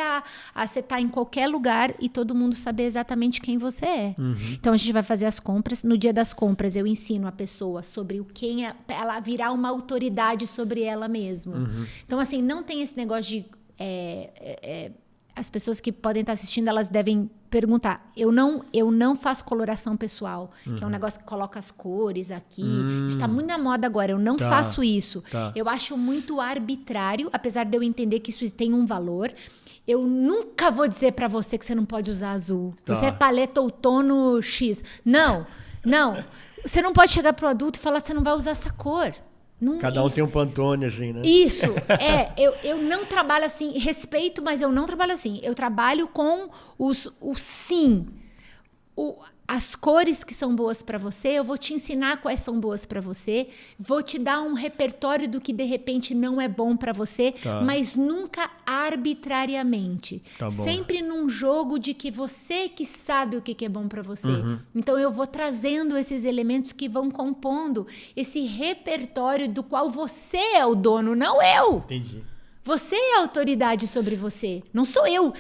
a você estar em qualquer lugar e todo mundo saber exatamente quem você é. Então, a gente vai fazer as compras. No dia das compras, eu ensino a pessoa sobre quem é, ela virar uma autoridade sobre ela mesma. Então, assim, não tem esse negócio de... as pessoas que podem estar assistindo, elas devem perguntar. Eu não faço coloração pessoal, que é um negócio que coloca as cores aqui. Isso está muito na moda agora. Eu não faço isso. Eu acho muito arbitrário, apesar de eu entender que isso tem um valor. eu nunca vou dizer pra você que você não pode usar azul. Tá. Você é paleta outono X. Não. Você não pode chegar pro adulto e falar que você não vai usar essa cor. Não, Cada um tem um Pantone, assim, né? Isso, eu não trabalho assim, respeito, mas eu não trabalho assim. Eu trabalho com o sim. As cores que são boas para você, eu vou te ensinar quais são boas para você, vou te dar um repertório do que de repente não é bom para você, mas nunca arbitrariamente. Tá bom. Sempre num jogo de que você que sabe o que é bom para você. Então eu vou trazendo esses elementos que vão compondo esse repertório do qual você é o dono, não eu. Entendi. Você é a autoridade sobre você. Não sou eu.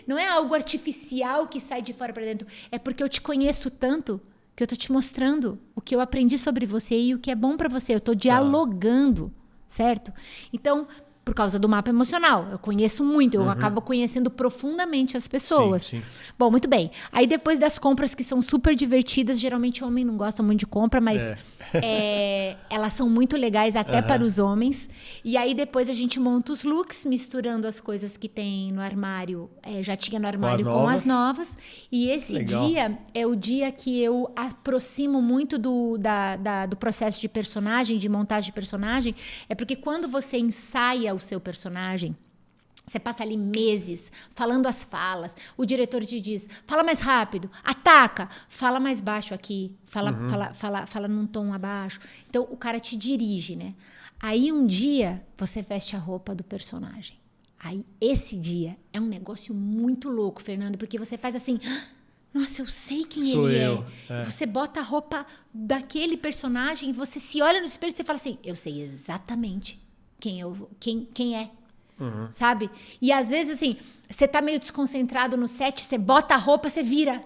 Não é algo artificial que sai de fora para dentro. É porque eu te conheço tanto que eu tô te mostrando o que eu aprendi sobre você e o que é bom para você. Eu tô dialogando, certo? Então, por causa do mapa emocional, eu conheço muito. Eu acabo conhecendo profundamente as pessoas. Sim. Bom, muito bem. Aí depois das compras que são super divertidas, geralmente o homem não gosta muito de compra, mas elas são muito legais até para os homens. E aí depois a gente monta os looks, misturando as coisas que tem no armário, já tinha no armário com as novas. E esse dia é o dia que eu aproximo muito do processo de personagem, de montagem de personagem. É porque quando você ensaia o seu personagem, você passa ali meses falando as falas, o diretor te diz, fala mais rápido, ataca, fala mais baixo aqui, fala num tom abaixo. Então, o cara te dirige, né? Aí, um dia, você veste a roupa do personagem. Aí, esse dia é um negócio muito louco, Fernando, porque você faz assim... Nossa, eu sei quem ele é. Você bota a roupa daquele personagem, você se olha no espelho e você fala assim, eu sei exatamente quem é. Sabe? E às vezes, assim, você tá meio desconcentrado no set, você bota a roupa, você vira.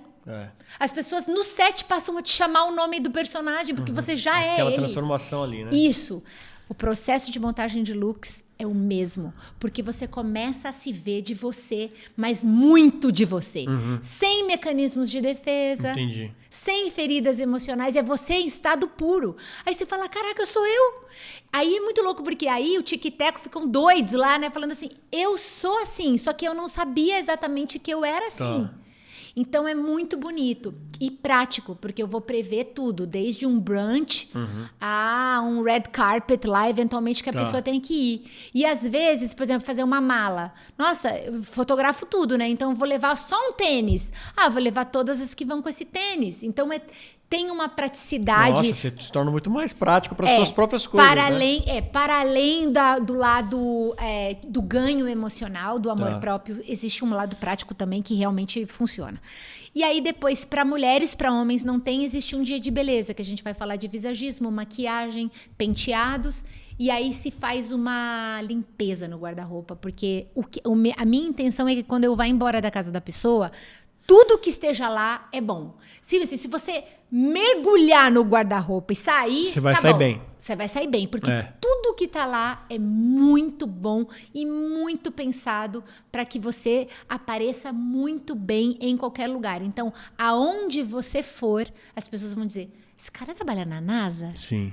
As pessoas no set passam a te chamar o nome do personagem, porque você já é ele. Aquela transformação ali, né? Isso. O processo de montagem de looks é o mesmo, porque você começa a se ver de você, mas muito de você. Sem mecanismos de defesa. Entendi. Sem feridas emocionais, é você em estado puro. Aí você fala, caraca, sou eu. Aí é muito louco, porque aí o tic-teco ficam doidos lá, né? Falando assim, eu sou assim, só que eu não sabia exatamente que eu era assim. Então é muito bonito e prático, porque eu vou prever tudo, desde um brunch a um red carpet lá, eventualmente, que a pessoa tem que ir. E às vezes, por exemplo, fazer uma mala. Nossa, eu fotografo tudo, né? Então eu vou levar só um tênis. Vou levar todas as que vão com esse tênis. Então tem uma praticidade. Nossa, você se torna muito mais prático para as suas próprias coisas. Para além do lado do ganho emocional, do amor próprio, existe um lado prático também que realmente funciona. E aí depois, para mulheres, para homens não tem, existe um dia de beleza, que a gente vai falar de visagismo, maquiagem, penteados. E aí se faz uma limpeza no guarda-roupa, porque a minha intenção é que quando eu vá embora da casa da pessoa, tudo que esteja lá é bom. Se você mergulhar no guarda-roupa e sair... Você vai sair bem. Você vai sair bem, porque tudo que tá lá é muito bom e muito pensado para que você apareça muito bem em qualquer lugar. Então, aonde você for, as pessoas vão dizer, esse cara trabalha na NASA? Sim.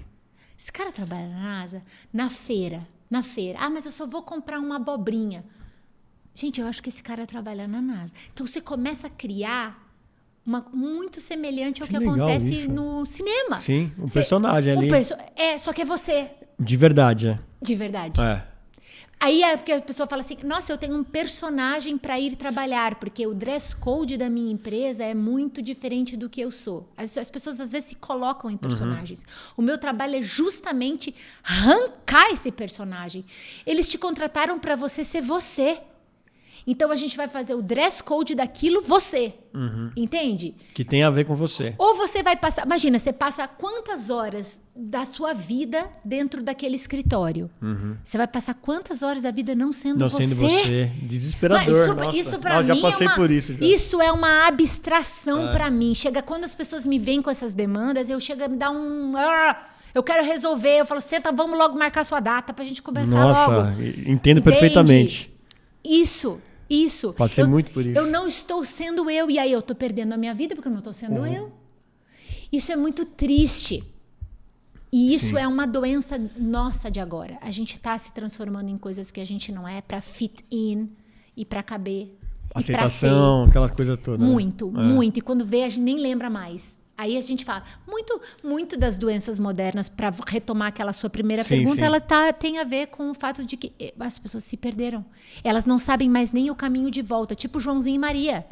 Esse cara trabalha na NASA? Na feira. Mas eu só vou comprar uma abobrinha. Gente, eu acho que esse cara trabalha na NASA. Então, você começa a criar muito semelhante ao que acontece isso no cinema. Sim, um personagem ali. Só que é você. De verdade, De verdade. Aí é porque a pessoa fala assim, nossa, eu tenho um personagem para ir trabalhar, porque o dress code da minha empresa é muito diferente do que eu sou. As pessoas às vezes se colocam em personagens. O meu trabalho é justamente arrancar esse personagem. Eles te contrataram para você ser você. Então, a gente vai fazer o dress code daquilo você. Entende? Que tem a ver com você. Ou você vai passar... Imagina, você passa quantas horas da sua vida dentro daquele escritório? Você vai passar quantas horas da vida não sendo você? Não sendo você. Desesperador, isso pra mim já passei por isso. Já. Isso é uma abstração pra mim. Chega quando as pessoas me veem com essas demandas, eu chego a me dar um... Eu quero resolver. Eu falo, senta, vamos logo marcar sua data pra gente começar logo. Nossa, entendo perfeitamente. Isso. Passei muito por isso. Eu não estou sendo eu. E aí eu estou perdendo a minha vida porque eu não estou sendo eu. Isso é muito triste. E isso é uma doença nossa de agora. A gente está se transformando em coisas que a gente não é para fit in. e para caber. Aceitação, aquelas coisas todas. Muito, muito. E quando vê, a gente nem lembra mais. Aí a gente fala, muito das doenças modernas, para retomar aquela sua primeira pergunta, ela tem a ver com o fato de que as pessoas se perderam. Elas não sabem mais nem o caminho de volta, tipo Joãozinho e Maria.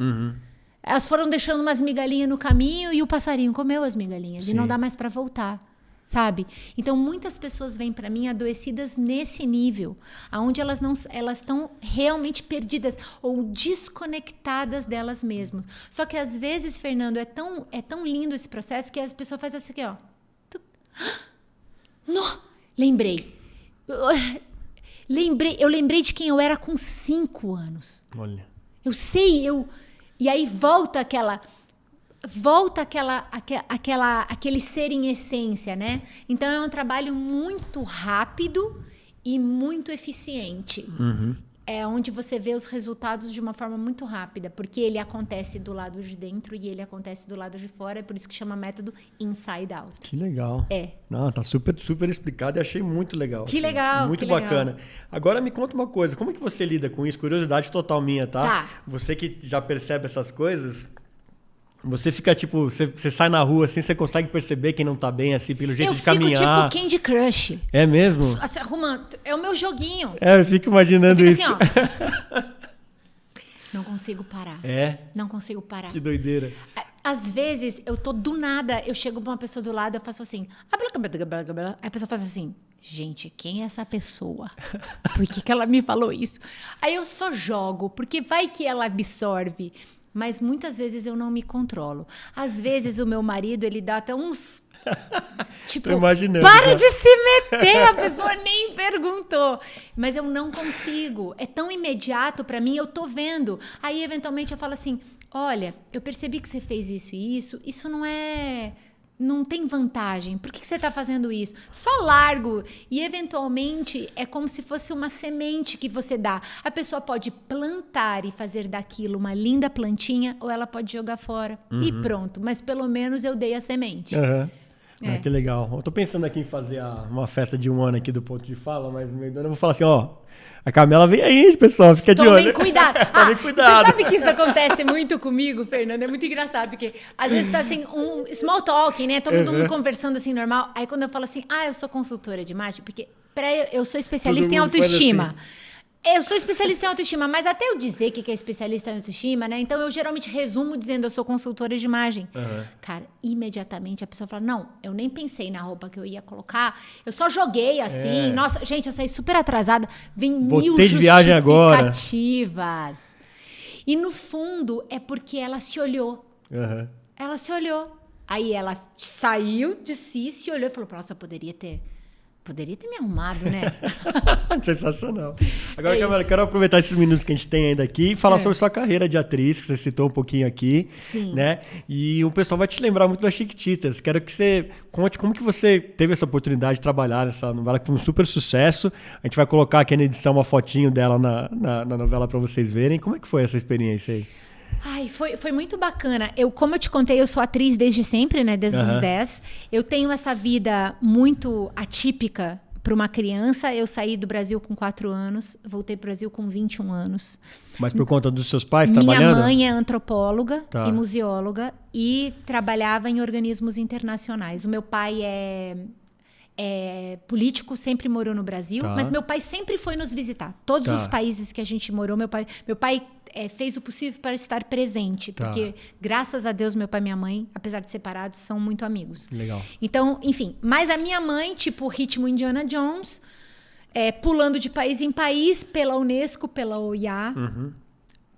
Elas foram deixando umas migalhinhas no caminho e o passarinho comeu as migalhinhas. Sim. E não dá mais para voltar, sabe? Então, muitas pessoas vêm para mim adoecidas nesse nível, onde elas estão realmente perdidas ou desconectadas delas mesmas. Só que, às vezes, Fernando, é tão lindo esse processo que as pessoas fazem assim aqui, ó. Lembrei. Eu lembrei de quem eu era com 5 anos. Olha. E aí volta aquele ser em essência, né? Então é um trabalho muito rápido e muito eficiente. É onde você vê os resultados de uma forma muito rápida, porque ele acontece do lado de dentro e ele acontece do lado de fora, é por isso que chama método Inside Out. Que legal. Não, tá super, super explicado e achei muito legal. Que legal. Muito bacana. Legal. Agora me conta uma coisa, como é que você lida com isso? Curiosidade total minha, tá? Você que já percebe essas coisas, você fica tipo, você sai na rua assim, você consegue perceber quem não tá bem assim pelo jeito de caminhar. Eu fico tipo Candy Crush. É mesmo? Arrumando, é o meu joguinho. Eu fico imaginando isso. Assim, ó. Não consigo parar. Não consigo parar. Que doideira. Às vezes, eu tô do nada, eu chego pra uma pessoa do lado, eu faço assim. Aí a pessoa faz assim. Gente, quem é essa pessoa? Por que ela me falou isso? Aí eu só jogo, porque vai que ela absorve. Mas muitas vezes eu não me controlo. Às vezes o meu marido, ele dá até uns... Tipo, para de se meter, a pessoa nem perguntou. Mas eu não consigo. É tão imediato pra mim, eu tô vendo. Aí, eventualmente, eu falo assim, olha, eu percebi que você fez isso e isso não tem vantagem. Por que você está fazendo isso? Só largo. E, eventualmente, é como se fosse uma semente que você dá. A pessoa pode plantar e fazer daquilo uma linda plantinha, ou ela pode jogar fora. E pronto. Mas, pelo menos, eu dei a semente. Que legal. Eu tô pensando aqui em fazer uma festa de 1 ano aqui do Ponto de Fala, mas no meio do ano eu vou falar assim, ó... A Camila vem aí, pessoal, fica de olho. Tomem cuidado. Tomem cuidado. Você sabe que isso acontece muito comigo, Fernando? É muito engraçado, porque às vezes tá assim, um small talking, né? Todo mundo conversando assim, normal. Aí quando eu falo assim, eu sou consultora de imagem, porque eu sou especialista em autoestima. Eu sou especialista em autoestima, mas até eu dizer que é especialista em autoestima, né? Então eu geralmente resumo dizendo eu sou consultora de imagem. Cara, imediatamente a pessoa fala, não, eu nem pensei na roupa que eu ia colocar, eu só joguei assim. Nossa, gente, eu saí super atrasada, vem mil justificativas. E no fundo é porque ela se olhou. Ela se olhou. Aí ela saiu de si, se olhou e falou, nossa, poderia ter me arrumado, né? Sensacional. Agora, Camila, eu quero aproveitar esses minutos que a gente tem ainda aqui e falar sobre sua carreira de atriz, que você citou um pouquinho aqui. Sim. Né? E o pessoal vai te lembrar muito das Chiquititas. Quero que você conte como que você teve essa oportunidade de trabalhar nessa novela, que foi um super sucesso. A gente vai colocar aqui na edição uma fotinho dela na novela para vocês verem. Como é que foi essa experiência aí? Foi muito bacana. Como eu te contei, eu sou atriz desde sempre, né? Desde os 10. Eu tenho essa vida muito atípica para uma criança. Eu saí do Brasil com 4 anos, voltei para o Brasil com 21 anos. Mas por conta dos seus pais trabalhando? Minha mãe é antropóloga e museóloga e trabalhava em organismos internacionais. O meu pai é político, sempre morou no Brasil, mas meu pai sempre foi nos visitar. Todos os países que a gente morou, meu pai fez o possível para estar presente, porque graças a Deus meu pai e minha mãe, apesar de separados, são muito amigos. Legal. Então, enfim, mas a minha mãe, tipo ritmo Indiana Jones, pulando de país em país, pela Unesco, pela OIA,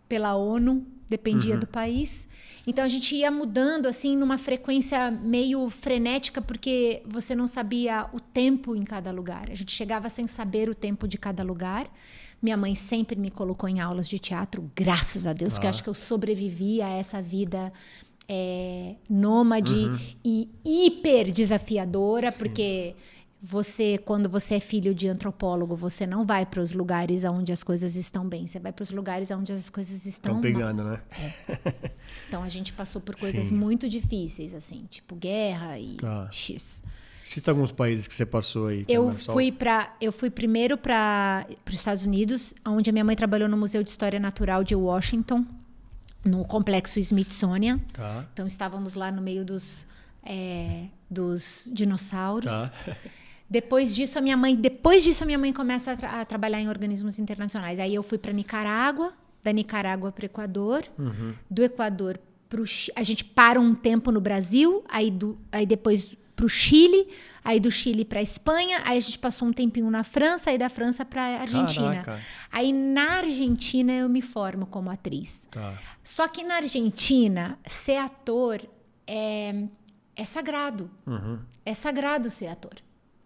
pela ONU, dependia do país. Então a gente ia mudando assim numa frequência meio frenética, porque você não sabia o tempo em cada lugar. A gente chegava sem saber o tempo de cada lugar. Minha mãe sempre me colocou em aulas de teatro, graças a Deus, porque eu acho que eu sobrevivi a essa vida nômade e hiper desafiadora, porque quando você é filho de antropólogo, você não vai para os lugares onde as coisas estão bem, você vai para os lugares onde as coisas estão pegando, né? Então a gente passou por coisas muito difíceis, assim, tipo guerra e X. Cita alguns países que você passou aí. Eu fui primeiro para os Estados Unidos, onde a minha mãe trabalhou no Museu de História Natural de Washington, no complexo Smithsonian. Tá. Então estávamos lá no meio dos dinossauros. Tá. Depois disso a minha mãe começa a trabalhar em organismos internacionais. Aí eu fui para Nicarágua, da Nicarágua para o Equador, do Equador para o Chile. A gente para um tempo no Brasil, aí depois para o Chile, aí do Chile para a Espanha, aí a gente passou um tempinho na França, aí da França para a Argentina. Caraca. Aí na Argentina eu me formo como atriz. Tá. Só que na Argentina, ser ator é sagrado. É sagrado ser ator.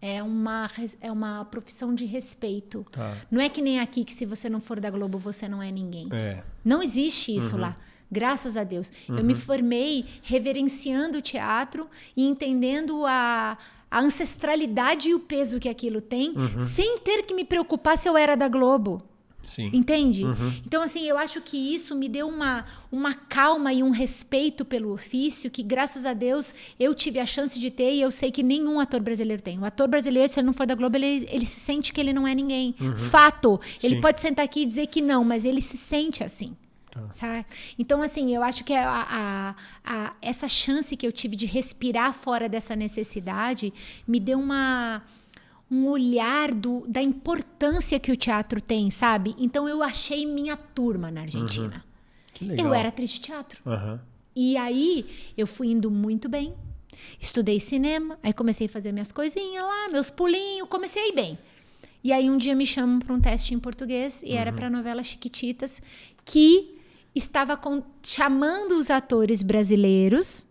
É uma profissão de respeito. Tá. Não é que nem aqui, que se você não for da Globo, você não é ninguém. É. Não existe isso lá. Graças a Deus. Eu me formei reverenciando o teatro e entendendo a ancestralidade e o peso que aquilo tem, sem ter que me preocupar se eu era da Globo. Sim. Entende? Então, assim, eu acho que isso me deu uma calma e um respeito pelo ofício que, graças a Deus, eu tive a chance de ter e eu sei que nenhum ator brasileiro tem. O ator brasileiro, se ele não for da Globo, ele se sente que ele não é ninguém. Fato. Ele Sim. pode sentar aqui e dizer que não, mas ele se sente assim. Tá. Sabe? Então, assim, eu acho que essa chance que eu tive de respirar fora dessa necessidade me deu um olhar da importância que o teatro tem, sabe? Então, eu achei minha turma na Argentina. Que legal. Eu era atriz de teatro. E aí, eu fui indo muito bem. Estudei cinema, aí comecei a fazer minhas coisinhas lá, meus pulinhos, comecei a ir bem. E aí, um dia me chamam para um teste em português, e era para a novela Chiquititas, que estava chamando os atores brasileiros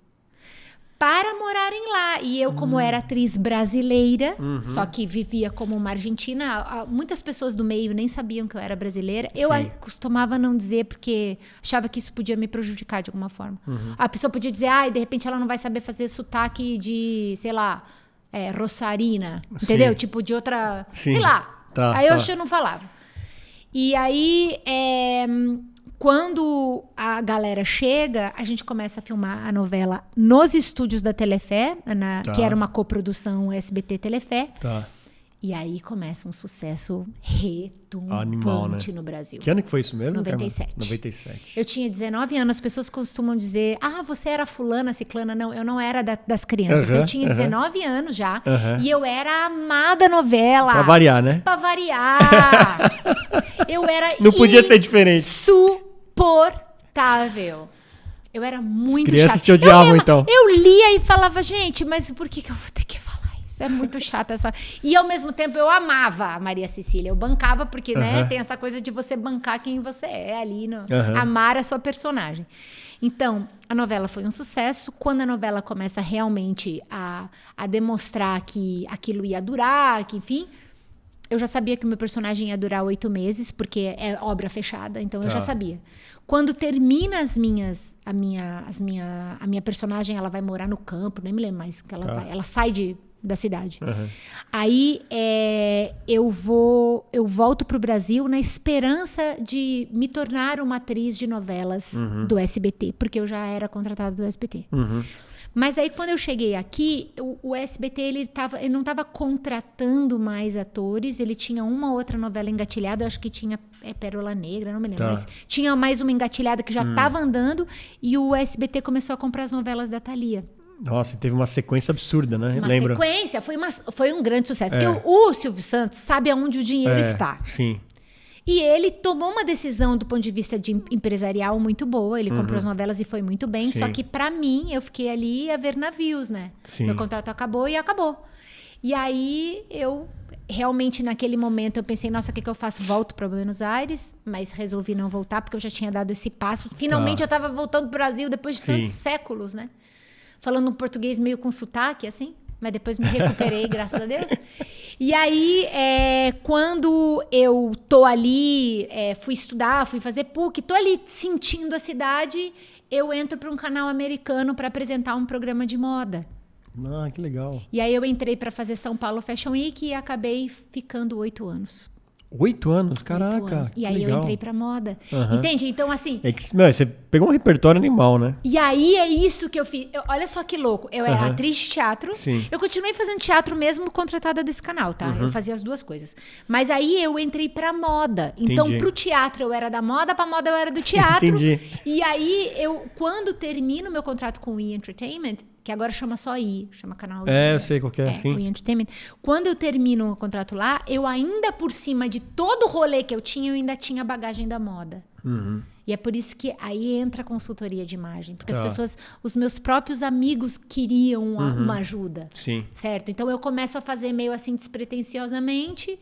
para morarem lá. E eu, como era atriz brasileira, só que vivia como uma argentina, muitas pessoas do meio nem sabiam que eu era brasileira. Eu costumava não dizer, porque achava que isso podia me prejudicar de alguma forma. A pessoa podia dizer, de repente ela não vai saber fazer sotaque de, sei lá, Rosarina, entendeu? Tipo, de outra, sei lá. Tá, aí eu não falava. E aí, quando a galera chega, a gente começa a filmar a novela nos estúdios da Telefé, que era uma coprodução SBT-Telefé. Tá. E aí começa um sucesso retumbante Animal, né? no Brasil. Que ano que foi isso mesmo? 97. 97. Eu tinha 19 anos, as pessoas costumam dizer, você era fulana, ciclana. Não, eu não era das crianças. Eu tinha 19 anos já. E eu era amada novela. Pra variar, né? Pra variar. Eu era Não podia ser diferente. Insuportável. Eu era muito chata. As crianças te odiavam, então. Eu lia e falava, gente, mas por que eu vou ter que falar isso? É muito chata essa... E, ao mesmo tempo, eu amava a Maria Cecília. Eu bancava, porque, né, tem essa coisa de você bancar quem você é ali, amar a sua personagem. Então, a novela foi um sucesso. Quando a novela começa realmente a demonstrar que aquilo ia durar, que, enfim... Eu já sabia que o meu personagem ia durar 8 meses, porque é obra fechada, então eu já sabia. Quando termina a minha personagem, ela vai morar no campo, nem me lembro mais que ela sai da cidade. Aí eu volto para o Brasil na esperança de me tornar uma atriz de novelas do SBT, porque eu já era contratada do SBT. Mas aí, quando eu cheguei aqui, o SBT ele não estava contratando mais atores, ele tinha uma outra novela engatilhada, acho que tinha Pérola Negra, não me lembro, mas tinha mais uma engatilhada que já estava andando, e o SBT começou a comprar as novelas da Thalia. Nossa, teve uma sequência absurda, né? Uma sequência, foi um grande sucesso, porque o Silvio Santos sabe aonde o dinheiro está. Sim. E ele tomou uma decisão do ponto de vista empresarial muito boa. Ele comprou as novelas e foi muito bem. Sim. Só que, pra mim, eu fiquei ali a ver navios, né? Sim. Meu contrato acabou e acabou. E aí, eu realmente, naquele momento, eu pensei, nossa, o que eu faço? Volto para Buenos Aires, mas resolvi não voltar, porque eu já tinha dado esse passo. Finalmente, eu estava voltando pro Brasil depois de tantos séculos, né? Falando um português meio com sotaque, assim. Mas depois me recuperei, graças a Deus. E aí, quando eu tô ali, fui estudar, fui fazer PUC, tô ali sentindo a cidade, eu entro para um canal americano para apresentar um programa de moda. Ah, que legal. E aí eu entrei para fazer São Paulo Fashion Week e acabei ficando 8 anos. 8 anos? 8 Caraca. anos. E aí legal. eu entrei pra moda. Aham. Entende? Então, assim... É que, meu, você pegou um repertório animal, né? E aí é isso que eu fiz. Olha só que louco. Eu era Aham. atriz de teatro. Sim. Eu continuei fazendo teatro mesmo contratada desse canal, tá? Eu fazia as duas coisas. Mas aí eu entrei pra moda. Então, Entendi. pro teatro eu era da moda, pra moda eu era do teatro. Entendi. E aí, quando termino meu contrato com o E! Entertainment, que agora chama só E! Chama canal E! É, eu sei qual que é, sim. O E! Entertainment. Quando eu termino o contrato lá, eu ainda por cima de todo o rolê que eu ainda tinha a bagagem da moda. Uhum. E é por isso que aí entra a consultoria de imagem. Porque Tá. as pessoas, os meus próprios amigos queriam uma ajuda. Sim. Certo? Então eu começo a fazer meio assim despretensiosamente,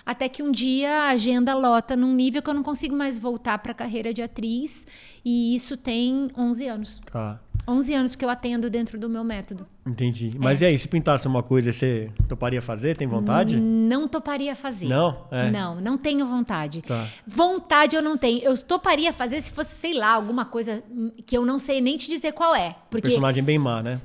até que um dia a agenda lota num nível que eu não consigo mais voltar para a carreira de atriz. E isso tem 11 anos. Tá. 11 anos que eu atendo dentro do meu método. Entendi. Mas e aí, se pintasse uma coisa, você toparia fazer? Tem vontade? Não toparia fazer. Não? É. Não tenho vontade. Tá. Vontade eu não tenho. Eu toparia fazer se fosse, sei lá, alguma coisa que eu não sei nem te dizer qual é. Porque Personagem bem má, né?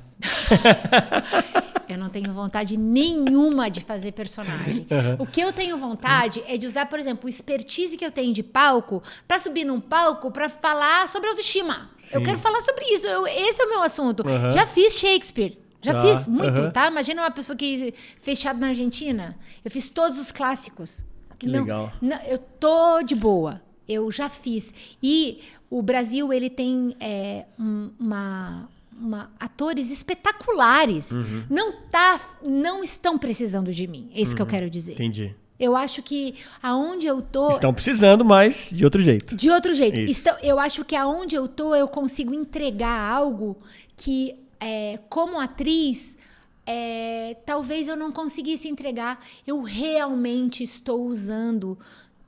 eu não tenho vontade nenhuma de fazer personagem. O que eu tenho vontade é de usar, por exemplo, o expertise que eu tenho de palco para subir num palco para falar sobre autoestima. Sim. Eu quero falar sobre isso. Esse é o meu assunto. Aham. Já fiz Shakespeare. Já Tá. fiz muito, Aham. tá? Imagina uma pessoa que fez teatro na Argentina. Eu fiz todos os clássicos. Que legal. Eu tô de boa. Eu já fiz. E o Brasil, ele tem atores espetaculares. Não estão precisando de mim. É isso que eu quero dizer. Entendi. Eu acho que aonde eu tô... Estão precisando, mas de outro jeito. De outro jeito. Isso. Eu acho que aonde eu tô, eu consigo entregar algo que, como atriz, talvez eu não conseguisse entregar. Eu realmente estou usando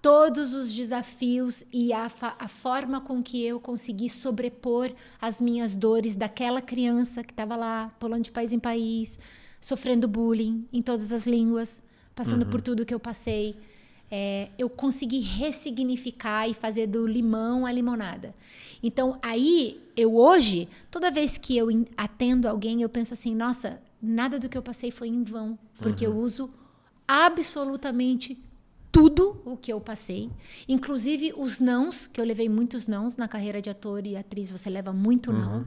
todos os desafios e a forma com que eu consegui sobrepor as minhas dores daquela criança que estava lá, pulando de país em país, sofrendo bullying em todas as línguas, passando por tudo que eu passei. Eu consegui ressignificar e fazer do limão a limonada. Então, aí, hoje, toda vez que eu atendo alguém, eu penso assim, nossa, nada do que eu passei foi em vão, porque eu uso absolutamente tudo o que eu passei, inclusive os nãos, que eu levei muitos nãos na carreira de ator e atriz, você leva muito não.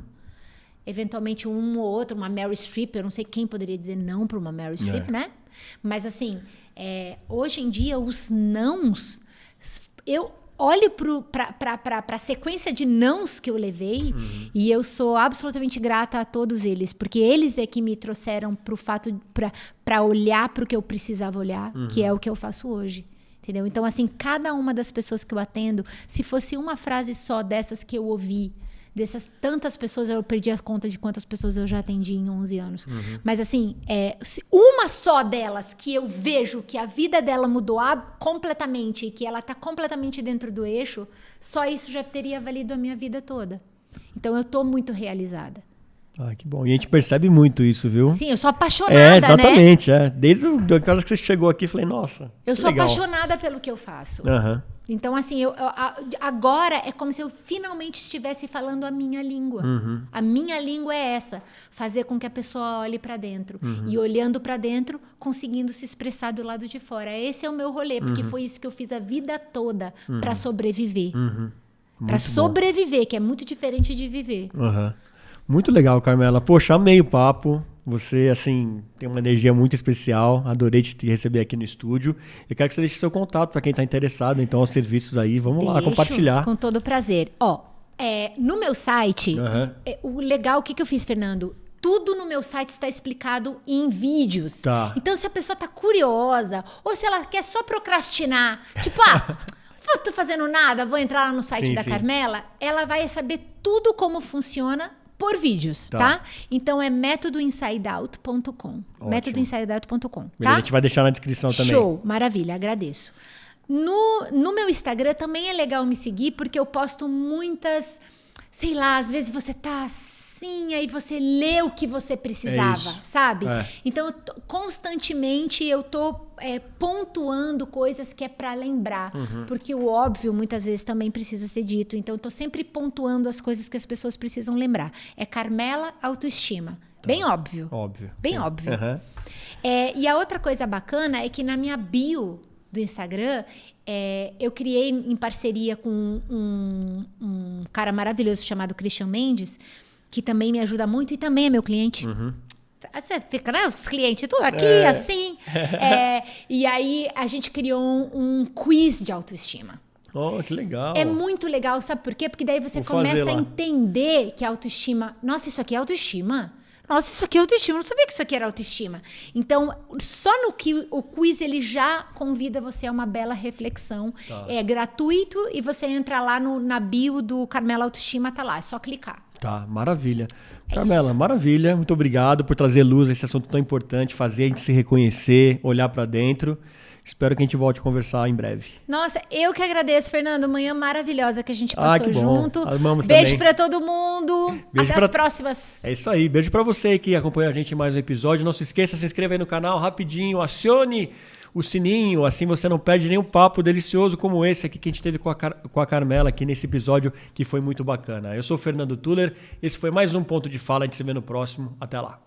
Eventualmente um ou outro, uma Meryl Streep, eu não sei quem poderia dizer não para uma Meryl Streep, né? Mas assim, hoje em dia os nãos, eu olho para a sequência de nãos que eu levei e eu sou absolutamente grata a todos eles, porque eles é que me trouxeram para o fato para olhar para o que eu precisava olhar, que é o que eu faço hoje. Entendeu? Então, assim, cada uma das pessoas que eu atendo, se fosse uma frase só dessas que eu ouvi, dessas tantas pessoas, eu perdi a conta de quantas pessoas eu já atendi em 11 anos. Mas, assim, uma só delas que eu vejo que a vida dela mudou completamente e que ela está completamente dentro do eixo, só isso já teria valido a minha vida toda. Então, eu estou muito realizada. Ah, que bom. E a gente percebe muito isso, viu? Sim, eu sou apaixonada, exatamente, né? Desde aquela que você chegou aqui, eu falei, nossa, eu que sou legal. apaixonada pelo que eu faço. Então, assim, agora é como se eu finalmente estivesse falando a minha língua. A minha língua é essa. Fazer com que a pessoa olhe para dentro. E olhando para dentro, conseguindo se expressar do lado de fora. Esse é o meu rolê, porque foi isso que eu fiz a vida toda para sobreviver. Para sobreviver, que é muito diferente de viver. Muito legal, Carmela. Poxa, amei o papo. Você, assim, tem uma energia muito especial. Adorei te receber aqui no estúdio. Eu quero que você deixe seu contato para quem está interessado, então, aos serviços aí. Vamos lá, compartilhar. Com todo prazer. No meu site, o legal, o que eu fiz, Fernando? Tudo no meu site está explicado em vídeos. Tá. Então, se a pessoa está curiosa, ou se ela quer só procrastinar, tipo, não tô fazendo nada, vou entrar lá no site da Carmela, ela vai saber tudo como funciona por vídeos, tá? Então é métodoinsideout.com. métodoinsideout.com, tá? A gente vai deixar na descrição também. Show, maravilha, agradeço. No meu Instagram também é legal me seguir, porque eu posto muitas, sei lá, às vezes você tá assim, aí você lê o que você precisava, sabe? Então, constantemente eu tô pontuando coisas que é para lembrar, porque o óbvio muitas vezes também precisa ser dito. Então, eu tô sempre pontuando as coisas que as pessoas precisam lembrar. É Carmela Autoestima. Bem óbvio. Óbvio. Bem óbvio. E a outra coisa bacana é que na minha bio do Instagram, eu criei em parceria com um cara maravilhoso chamado Christian Mendes, que também me ajuda muito e também é meu cliente. Você fica, né? Os clientes tudo aqui, assim. E aí a gente criou um quiz de autoestima. Oh, que legal. É muito legal, sabe por quê? Porque daí você começa a entender que a autoestima... Nossa, isso aqui é autoestima? Nossa, isso aqui é autoestima. Eu não sabia que isso aqui era autoestima. Então, só no que o quiz ele já convida você a uma bela reflexão. Tá. É gratuito e você entra lá na bio do Carmela Autoestima, tá lá. É só clicar. Tá, maravilha. Carmela, maravilha. Muito obrigado por trazer luz a esse assunto tão importante, fazer a gente se reconhecer, olhar para dentro. Espero que a gente volte a conversar em breve. Nossa, eu que agradeço, Fernando. Manhã maravilhosa que a gente passou junto. Amamos Beijo também. Pra todo mundo. Até as próximas. É isso aí. Beijo pra você que acompanha a gente em mais um episódio. Não se esqueça, se inscreva aí no canal rapidinho. Acione o sininho, assim você não perde nenhum papo delicioso como esse aqui que a gente teve com a Carmela aqui nesse episódio, que foi muito bacana. Eu sou o Fernando Tuller. Esse foi mais um Ponto de Fala. A gente se vê no próximo. Até lá.